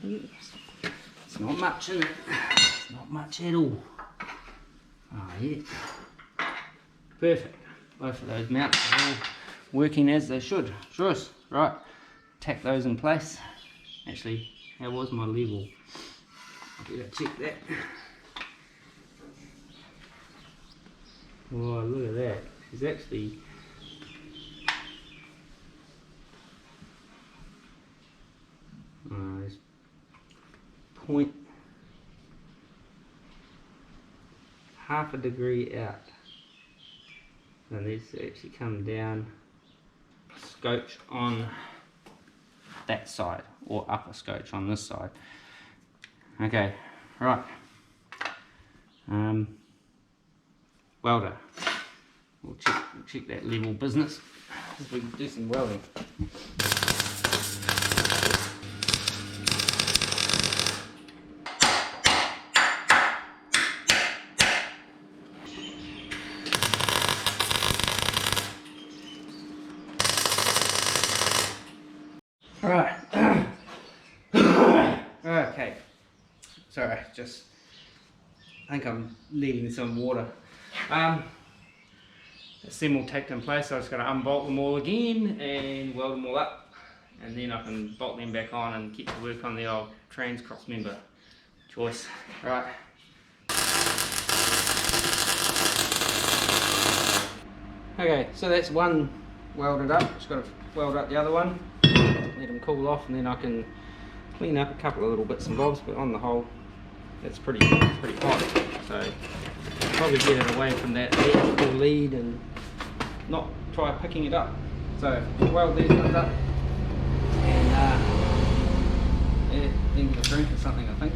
It's not much in it. It's not much at all. Oh yeah. Perfect. Both of those mounts are all working as they should. Sure. Right. Tack those in place. Actually, how was my level? I better check that. Oh, look at that. She's actually there's point half a degree out. And these actually come down, scotch on that side, or upper scotch on this side. Okay, right. Welder. We'll check that level business. We can do some welding. Alright. Okay. Sorry, just I think I'm needing some water. That's them all tacked in place, so I just got to unbolt them all again and weld them all up, and then I can bolt them back on and get to work on the old trans cross member choice. Right. Okay, so that's one welded up. Just got to weld up the other one, let them cool off, and then I can clean up a couple of little bits and bobs, but on the whole it's pretty hot, so I'll probably get it away from that electrical lead and not try picking it up. So weld these ones up and yeah, then get a drink or something, I think.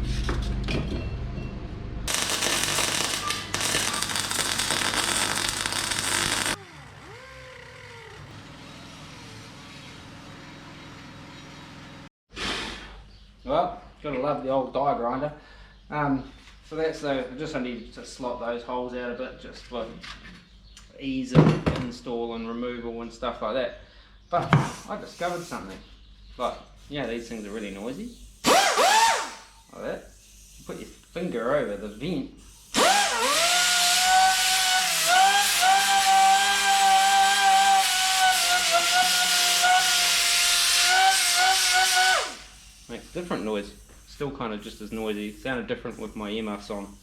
Well, gotta love the old die grinder. So that's I just need to slot those holes out a bit, just for ease of install and removal and stuff like that. But I discovered something. Like, yeah, these things are really noisy. Like that. You put your finger over the vent. Makes a different noise. Still kind of just as noisy. Sounded different with my earmuffs on.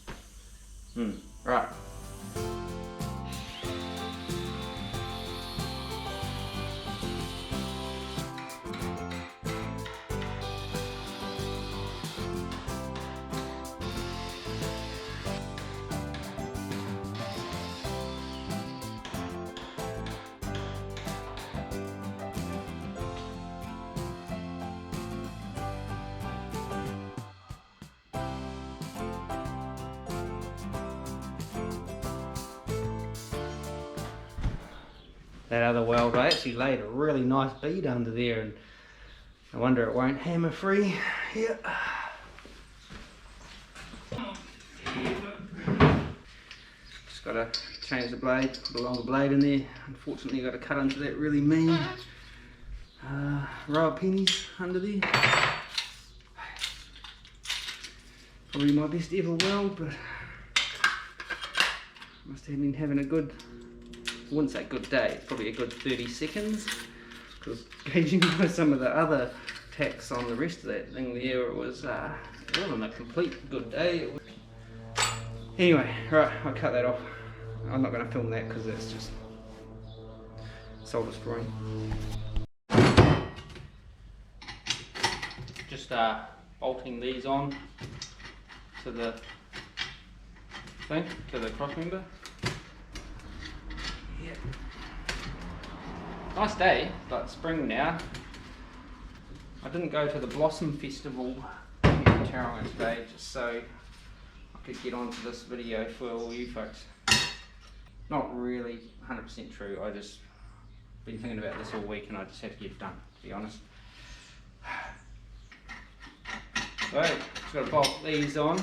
Right. That other weld, I actually laid a really nice bead under there, and I wonder it won't hammer free. Yeah. Just got to change the blade, put a longer blade in there. Unfortunately got to cut into that really mean row of pennies under there. Probably my best ever weld, but must have been having a good, I wouldn't say good day, probably a good 30 seconds, because gauging by some of the other tacks on the rest of that thing there, it wasn't a complete good day. Anyway, right, I'll cut that off. I'm not going to film that because that's just soul destroying. Just bolting these on to the thing, to the cross member. Yeah. Nice day, but spring now. I didn't go to the Blossom Festival in Tauranga today just so I could get onto this video for all you folks. Not really 100% true, I just been thinking about this all week and I just had to get it done, to be honest. So, just got to bolt these on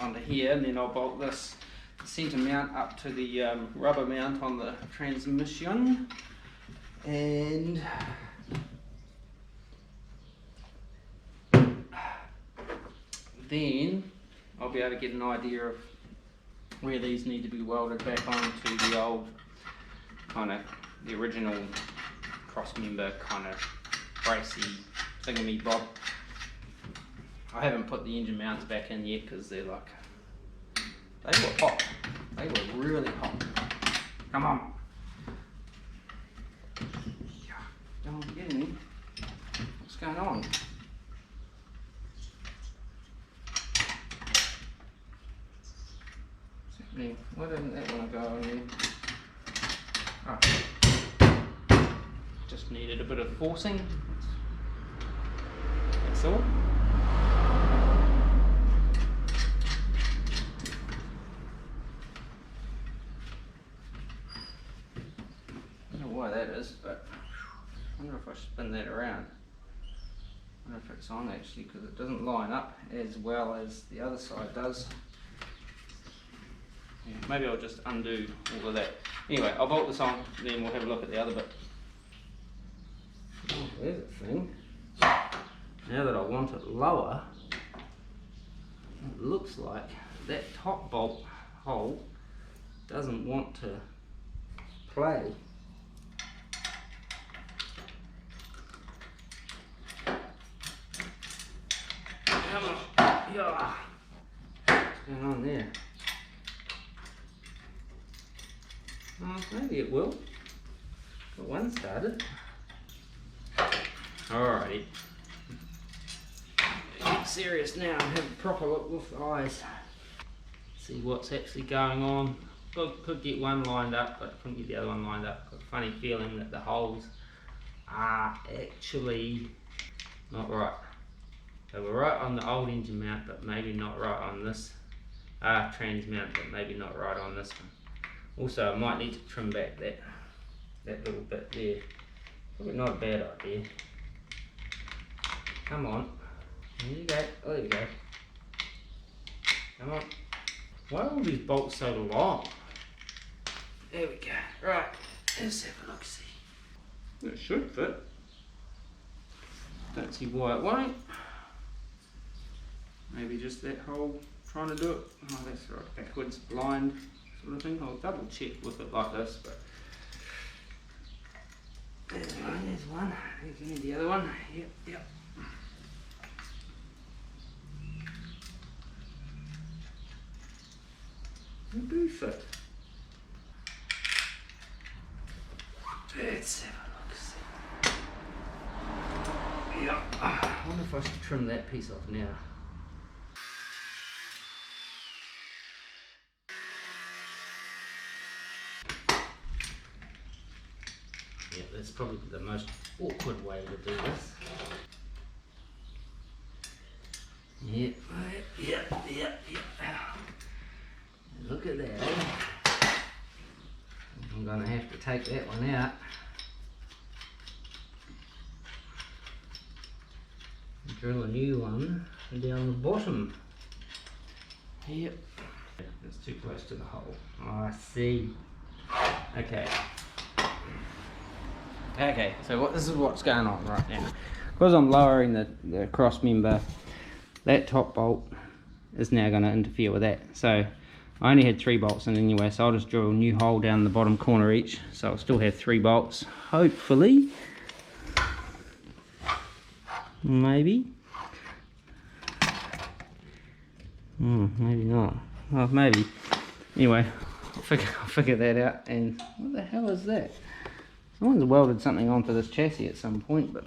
onto here, and then I'll bolt this centre mount up to the rubber mount on the transmission, and then I'll be able to get an idea of where these need to be welded back onto the old kind of, the original cross member kind of bracy thingy bob. I haven't put the engine mounts back in yet because they're like, they were hot. They were really hot. Come on. Don't get any. What's going on? Why didn't that one go in there? Oh. Just needed a bit of forcing. That's all. I don't know why that is, but I wonder if I spin that around. I wonder if it's on actually, because it doesn't line up as well as the other side does. Yeah, maybe I'll just undo all of that. Anyway, I'll bolt this on, then we'll have a look at the other bit. Oh, there's a thing. Now that I want it lower, it looks like that top bolt hole doesn't want to play. Come on. Yeah. What's going on there? Maybe it will. Got one started. Alrighty. Get serious now and have a proper look with the eyes. See what's actually going on. Could get one lined up, but couldn't get the other one lined up. Got a funny feeling that the holes are actually not right. They were right on the old engine mount, but maybe not right on this trans mount, but maybe not right on this one. Also, I might need to trim back that little bit there. Probably not a bad idea. Come on. There you go. Oh, there you go. Come on. Why are all these bolts so long? There we go. Right. Let's have a look. See. It should fit. Don't see why it won't. Maybe just that hole trying to do it. Oh, that's right. Backwards, blind sort of thing. I'll double check with it like this, but there's one. There's the other one. Yep. They do fit. Let's have a look. See. Yep. I wonder if I should trim that piece off now. Yeah, that's probably the most awkward way to do this. Yep. Look at that. I'm going to have to take that one out. Drill a new one down the bottom. Yep. It's too close to the hole. Oh, I see. Okay. Okay, so this is what's going on right now. Because I'm lowering the cross member, that top bolt is now going to interfere with that. So I only had 3 bolts in anyway, so I'll just drill a new hole down the bottom corner each. So I'll still have 3 bolts, hopefully. Maybe. Maybe not. Well, maybe. Anyway, I'll figure that out. And what the hell is that? Someone's welded something onto this chassis at some point, but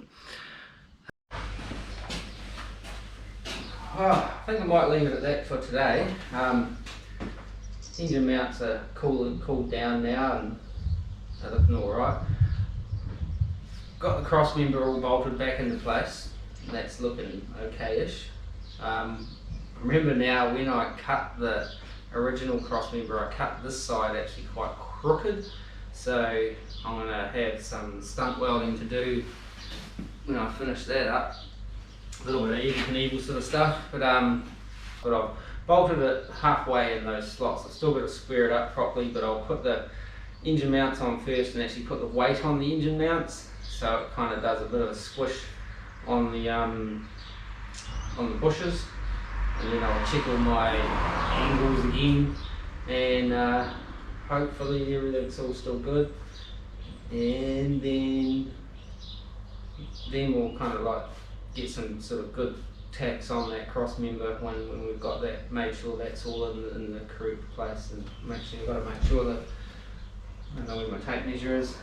I think I might leave it at that for today. Engine mounts are cooled down now and they're looking alright. Got the cross member all bolted back into place. That's looking okay-ish. Remember now, when I cut the original cross member, I cut this side actually quite crooked. So I'm going to have some stunt welding to do when I finish that up. A little bit of Evel Knievel sort of stuff, but I've bolted it halfway in those slots. I've still got to square it up properly, but I'll put the engine mounts on first and actually put the weight on the engine mounts, so it kind of does a bit of a squish on the bushes, and then I'll check all my angles again, and hopefully everything's all still good, and then we'll kind of like get some sort of good tacks on that cross member when we've got that, made sure that's all in the correct place, and you've got to make sure that, I don't know where my tape measure is,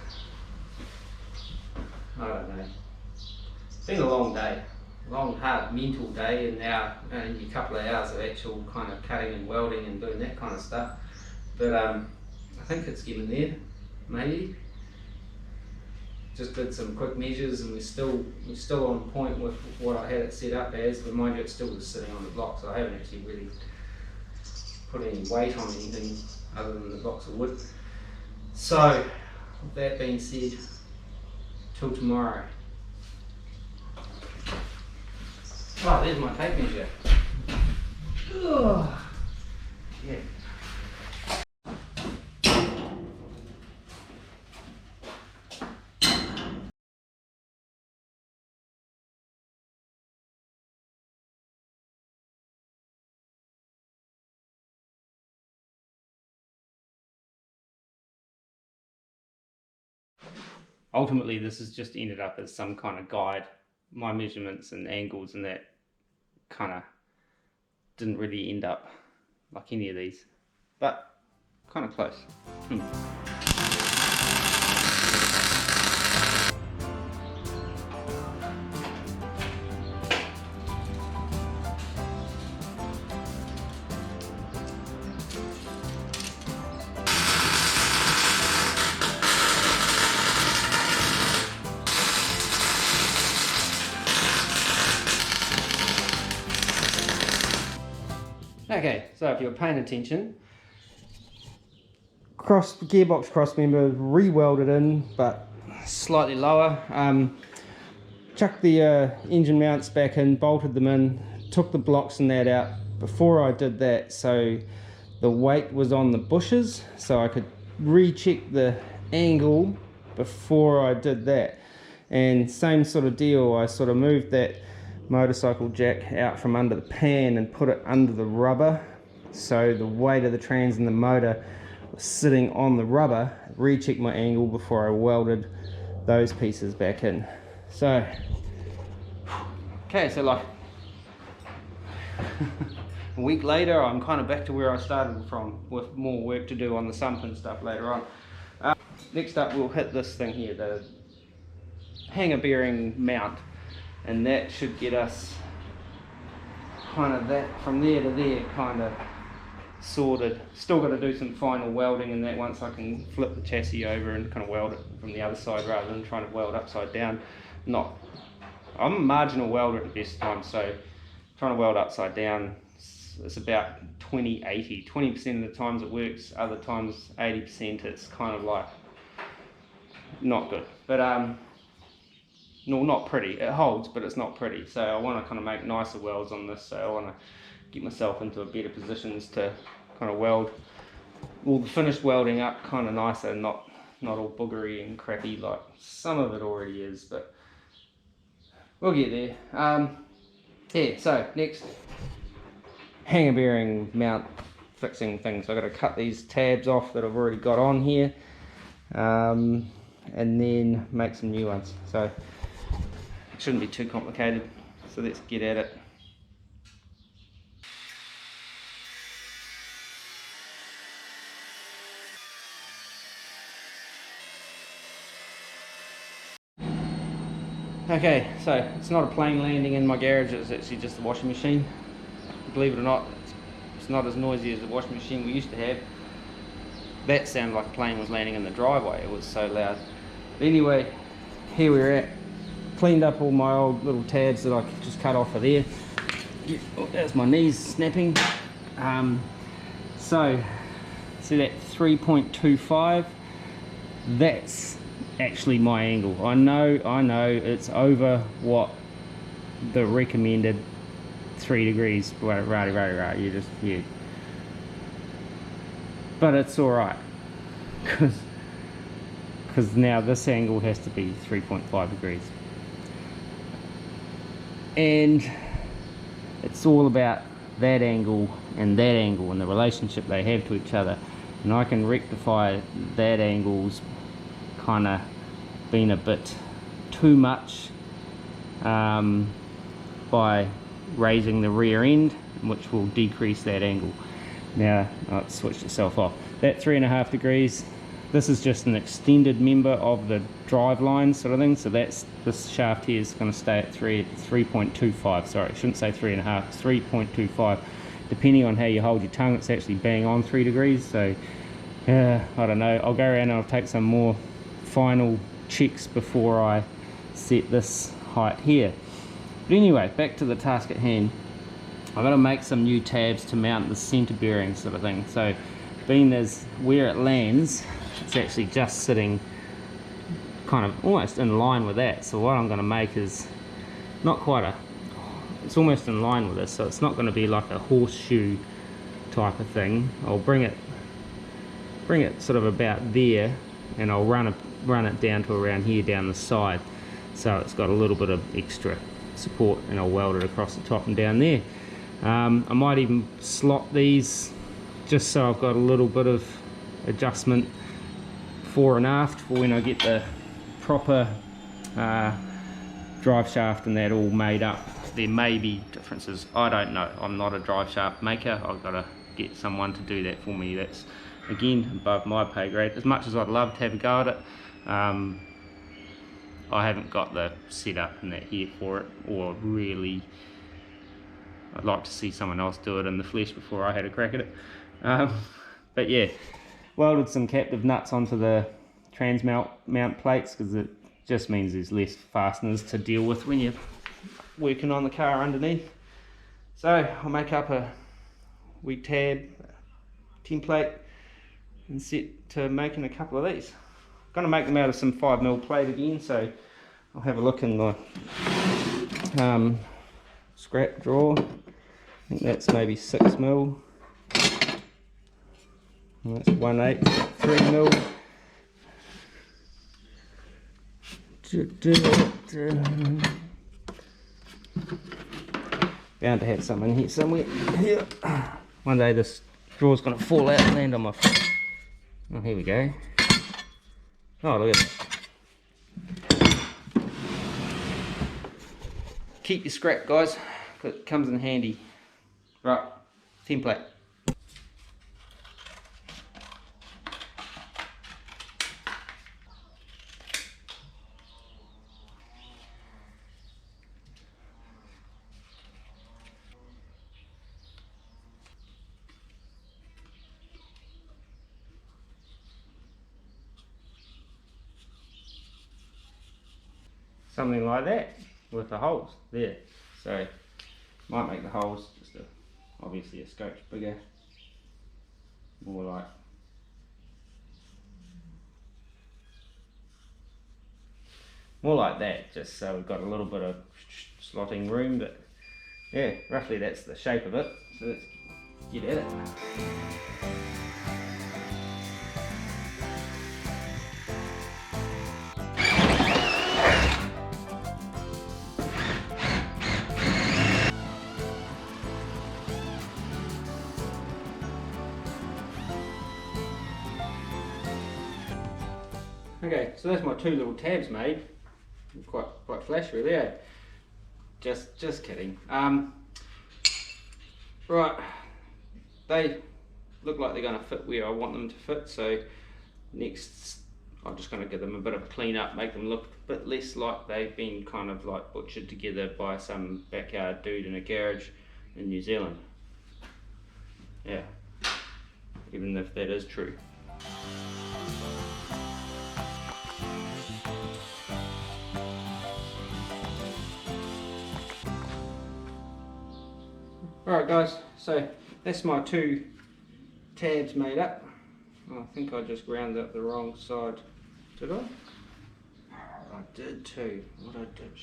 I don't know. It's been a long day, long hard mental day, and now only a couple of hours of actual kind of cutting and welding and doing that kind of stuff, but I think it's getting there, maybe. Just did some quick measures and we're still on point with what I had it set up as, but mind you, it's still just sitting on the block, so I haven't actually really put any weight on anything other than the blocks of wood. So, with that being said, till tomorrow. Oh, there's my tape measure. Oh, yeah. Ultimately, this has just ended up as some kind of guide. My measurements and angles and that kind of didn't really end up like any of these, but kind of close. Okay, so if you're paying attention, gearbox cross member re-welded in, but slightly lower. Chucked the engine mounts back in, bolted them in, took the blocks and that out before I did that, so the weight was on the bushes, so I could recheck the angle before I did that. And same sort of deal, I sort of moved that motorcycle jack out from under the pan and put it under the rubber, so the weight of the trans and the motor was sitting on the rubber. Rechecked my angle before I welded those pieces back in. So okay, so like a week later I'm kind of back to where I started from, with more work to do on the sump and stuff later on. Next up we'll hit this thing here, the hanger bearing mount, and that should get us kind of that from there to there kind of sorted. Still got to do some final welding and that once I can flip the chassis over and kind of weld it from the other side rather than trying to weld upside down. I'm a marginal welder at the best time, so trying to weld upside down, it's about 20-80. 20% of the times it works, other times 80% it's kind of like not good. But no, not pretty. It holds, but it's not pretty. So I want to kind of make nicer welds on this. So I want to get myself into a better positions to kind of weld all the finished welding up kind of nicer, and not not all boogery and crappy like some of it already is, but we'll get there. Yeah, so next, hanger bearing mount fixing things. I've got to cut these tabs off that I've already got on here, and then make some new ones. So it shouldn't be too complicated, so let's get at it. Okay, so it's not a plane landing in my garage, it's actually just the washing machine. Believe it or not, it's not as noisy as the washing machine we used to have. That sounded like a plane was landing in the driveway, it was so loud. But anyway, here we're at. Cleaned up all my old little tabs that I just cut off of there. Oh, there's my knees snapping. So, see that 3.25? That's actually my angle. I know it's over what the recommended 3 degrees, right, you just, yeah. But it's alright, because now this angle has to be 3.5 degrees. And it's all about that angle and the relationship they have to each other. And I can rectify that angle's kind of been a bit too much by raising the rear end, which will decrease that angle. Now, it's switched itself off. That 3.5 degrees, this is just an extended member of the driveline sort of thing, so that's, this shaft here is going to stay at 3.25, sorry, I shouldn't say 3.5, it's 3.25. Depending on how you hold your tongue, it's actually bang on 3 degrees, so I don't know. I'll go around and I'll take some more final checks before I set this height here. But anyway, back to the task at hand. I've got to make some new tabs to mount the center bearing sort of thing. So being as where it lands, it's actually just sitting kind of almost in line with that. So what I'm going to make is not quite a, it's almost in line with this, so it's not going to be like a horseshoe type of thing. I'll bring it sort of about there, and I'll run it down to around here down the side, so it's got a little bit of extra support, and I'll weld it across the top and down there. I might even slot these just so I've got a little bit of adjustment fore and aft for when I get the proper drive shaft and that all made up. There may be differences, I don't know. I'm not a drive shaft maker. I've got to get someone to do that for me. That's again above my pay grade. As much as I'd love to have a go at it, I haven't got the setup and that here for it, or really I'd like to see someone else do it in the flesh before I had a crack at it. But yeah, welded some captive nuts onto the trans mount plates, because it just means there's less fasteners to deal with when you're working on the car underneath. So I'll make up a weak tab template and set to making a couple of these. I'm going to make them out of some 5mm plate again, so I'll have a look in the scrap drawer. I think that's maybe 6mm. And that's 1/8, 3mm. Bound to have some in here somewhere. Yeah. One day this drawer's going to fall out and land on my foot. Oh, here we go. Oh, look at that. Keep your scrap, guys, because it comes in handy. Right, template. Something like that with the holes there. So might make the holes just obviously a scotch bigger, more like that, just so we've got a little bit of slotting room. But yeah, roughly that's the shape of it, so let's get at it. Okay, so that's my two little tabs made. Quite flash really, eh? Just kidding. Right, they look like they're going to fit where I want them to fit, so next I'm just going to give them a bit of a clean up, make them look a bit less like they've been kind of like butchered together by some backyard dude in a garage in New Zealand. Yeah, even if that is true. Alright guys, so that's my two tabs made up. I think I just ground up the wrong side. Did I? I did too. What I did.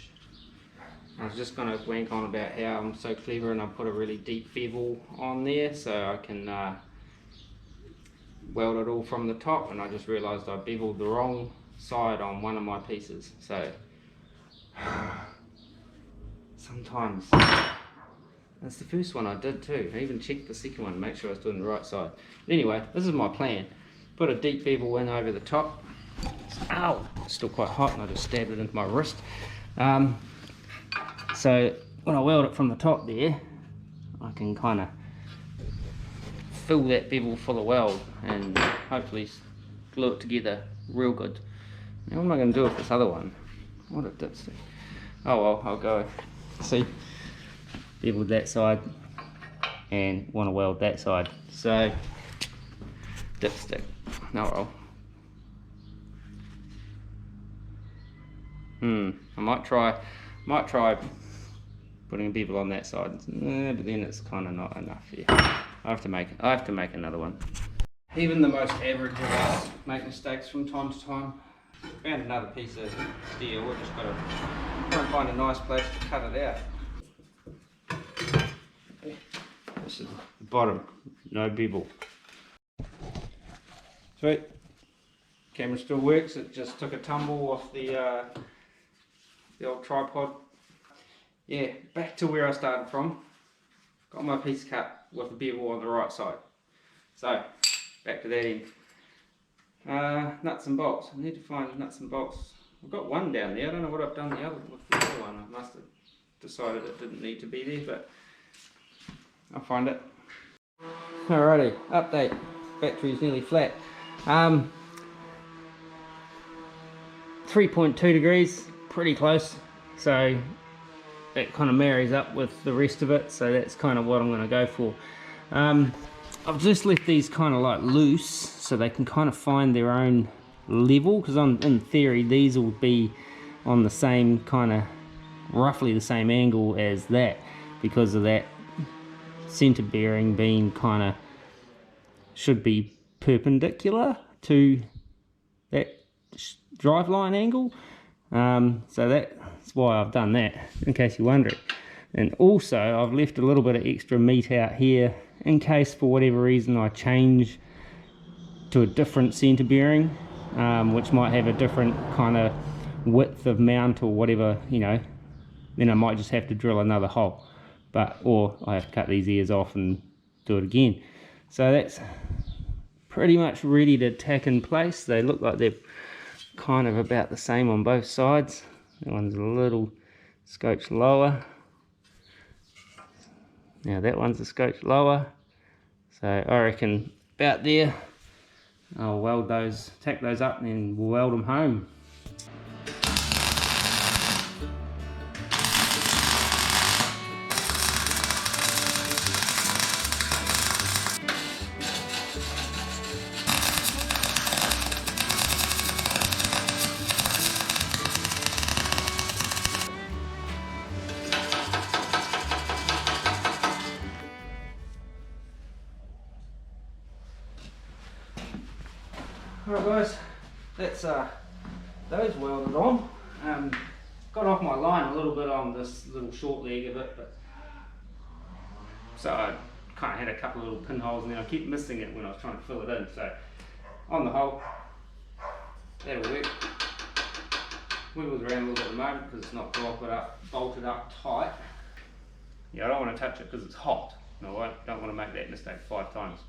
I was just going to wank on about how I'm so clever and I put a really deep bevel on there so I can weld it all from the top, and I just realised I beveled the wrong side on one of my pieces. So sometimes that's the first one I did too. I even checked the second one to make sure I was doing the right side. But anyway, this is my plan. Put a deep bevel in over the top. Ow! It's still quite hot and I just stabbed it into my wrist. So when I weld it from the top there, I can kind of fill that bevel full of weld and hopefully glue it together real good. Now what am I going to do with this other one? What a dipstick. Oh well, I'll go. See? Beveled that side and want to weld that side, so dipstick. No roll. I might try putting a bevel on that side, but then it's kind of not enough here. I have to make another one. Even the most average of us make mistakes from time to time. Found another piece of steel. We've just got to try and find a nice place to cut it out. This is the bottom, no bevel. Sweet. Camera still works. It just took a tumble off the old tripod. Yeah, back to where I started from. Got my piece cut with the bevel on the right side. So back to that end. Nuts and bolts. I need to find nuts and bolts. I've got one down there. I don't know what I've done with the other one. I must have decided it didn't need to be there, but I'll find it. Alrighty, update. Battery's nearly flat. 3.2 degrees, pretty close. So that kind of marries up with the rest of it. So that's kind of what I'm going to go for. I've just left these kind of like loose so they can kind of find their own level, because in theory these will be on the same kind of roughly the same angle as that, because of that center bearing being kind of should be perpendicular to that driveline angle. So that's why I've done that, in case you're wondering. And also I've left a little bit of extra meat out here in case for whatever reason I change to a different center bearing, which might have a different kind of width of mount or whatever, you know, then I might just have to drill another hole, or I have to cut these ears off and do it again. So that's pretty much ready to tack in place. They look like they're kind of about the same on both sides. That one's a little scotch lower. Now that one's a scotch lower. So I reckon about there. I'll weld those, tack those up, and then we'll weld them home. Alright guys, that's those welded on. Got off my line a little bit on this little short leg of it, but so I kind of had a couple of little pinholes and then I kept missing it when I was trying to fill it in. So on the whole, that'll work. Wiggles around a little bit at the moment because it's not bolted up tight. Yeah, I don't want to touch it because it's hot. No, I don't want to make that mistake 5 times.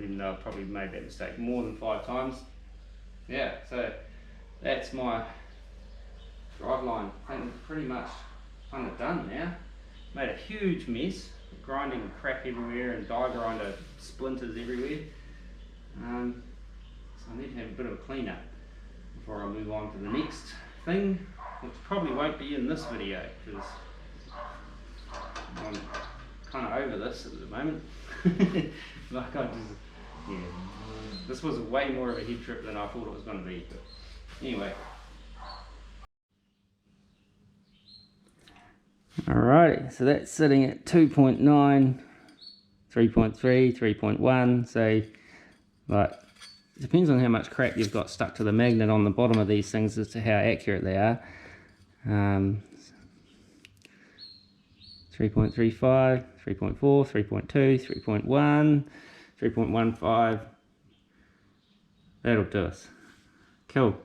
Even though I've probably made that mistake more than 5 times. yeah, so that's my driveline thing pretty much kind of done now. Made a huge mess, grinding crap everywhere and die grinder splinters everywhere. So I need to have a bit of a clean up before I move on to the next thing, which probably won't be in this video because I'm kind of over this at the moment. Like I just, yeah, this was way more of a head trip than I thought it was going to be, but anyway. Alrighty, so that's sitting at 2.9, 3.3, 3.1, so but it depends on how much crap you've got stuck to the magnet on the bottom of these things as to how accurate they are. 3.35, 3.4, 3.2, 3.1, 3.15, that'll do us. Cool.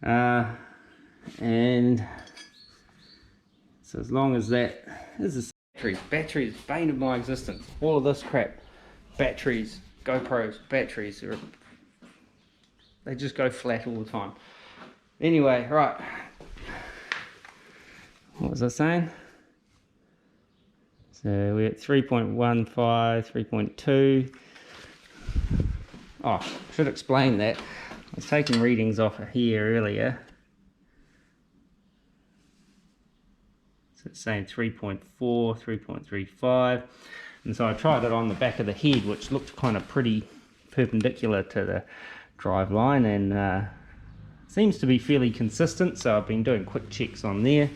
And so as long as that, this is batteries, bane of my existence. All of this crap, batteries, GoPros, batteries, they just go flat all the time. Anyway, right. What was I saying? So we're at 3.15, 3.2. Oh, should explain that. I was taking readings off of here earlier. So it's saying 3.4, 3.35. And so I tried it on the back of the head, which looked kind of pretty perpendicular to the drive line, and seems to be fairly consistent. So I've been doing quick checks on there.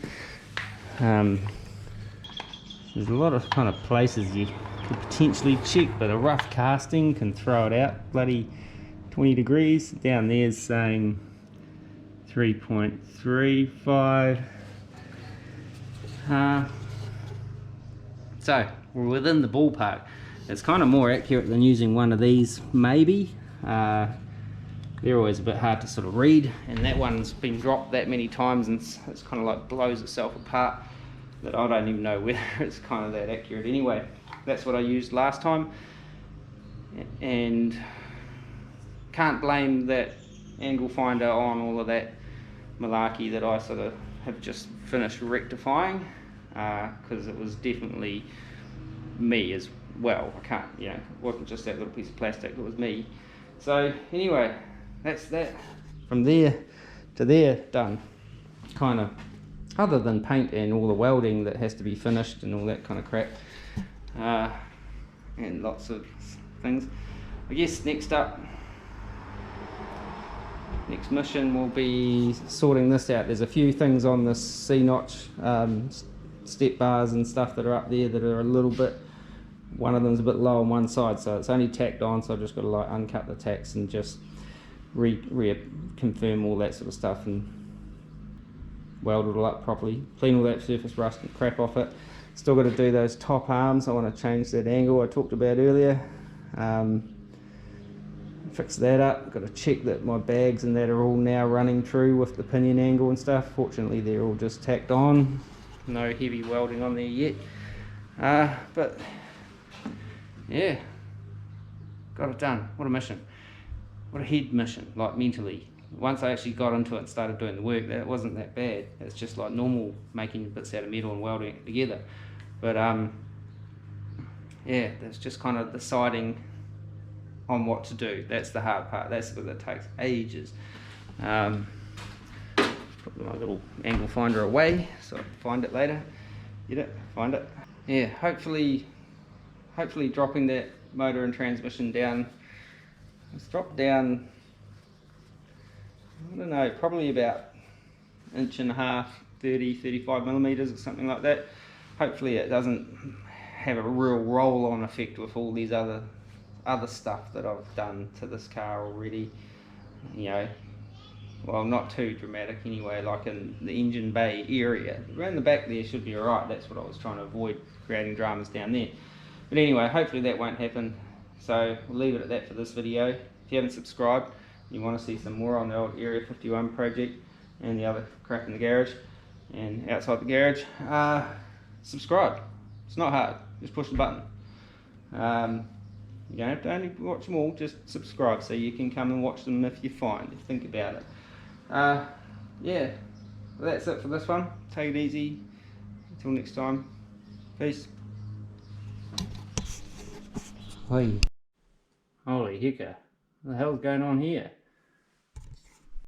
There's a lot of kind of places you could potentially check, but a rough casting can throw it out bloody 20 degrees. Down there's saying 3.35. So we're within the ballpark. It's kind of more accurate than using one of these, maybe. They're always a bit hard to sort of read, and that one's been dropped that many times and it's kind of like blows itself apart that I don't even know whether it's kind of that accurate. Anyway, that's what I used last time, and can't blame that angle finder on all of that malarkey that I sort of have just finished rectifying, because it was definitely me as well. I can't, you know, it wasn't just that little piece of plastic, it was me. So anyway, that's that. From there to there, done. Kind of, other than paint and all the welding that has to be finished and all that kind of crap, and lots of things. I guess next up, next mission will be sorting this out. There's a few things on this C-notch step bars and stuff that are up there that are a little bit, one of them's a bit low on one side, so it's only tacked on, so I've just got to like uncut the tacks and just reconfirm all that sort of stuff and weld it all up properly, clean all that surface rust and crap off it. Still got to do those top arms. I want to change that angle I talked about earlier, fix that up. Got to check that my bags and that are all now running true with the pinion angle and stuff. Fortunately they're all just tacked on, no heavy welding on there yet, but yeah, got it done. What a mission, what a head mission, like mentally. Once I actually got into it and started doing the work, that wasn't that bad. It's just like normal making bits out of metal and welding it together. But yeah, that's just kind of deciding on what to do. That's the hard part. That's the bit that takes ages. Put my little angle finder away so I can find it later. Get it, find it. Yeah, hopefully dropping that motor and transmission down. It's dropped down, I don't know, probably about 1.5 inches, 30-35 millimeters or something like that. Hopefully it doesn't have a real roll-on effect with all these other stuff that I've done to this car already. You know, well, not too dramatic anyway, like in the engine bay area. Around the back there should be alright. That's what I was trying to avoid, creating dramas down there. But anyway, hopefully that won't happen. So we'll leave it at that for this video. If you haven't subscribed, you want to see some more on the old Area 51 project and the other crap in the garage and outside the garage, You don't have to only watch them all, just subscribe so you can come and watch them if you find. Think about it. Yeah, well, that's it for this one. Take it easy. Until next time. Peace. Holy hecker. What the hell's going on here?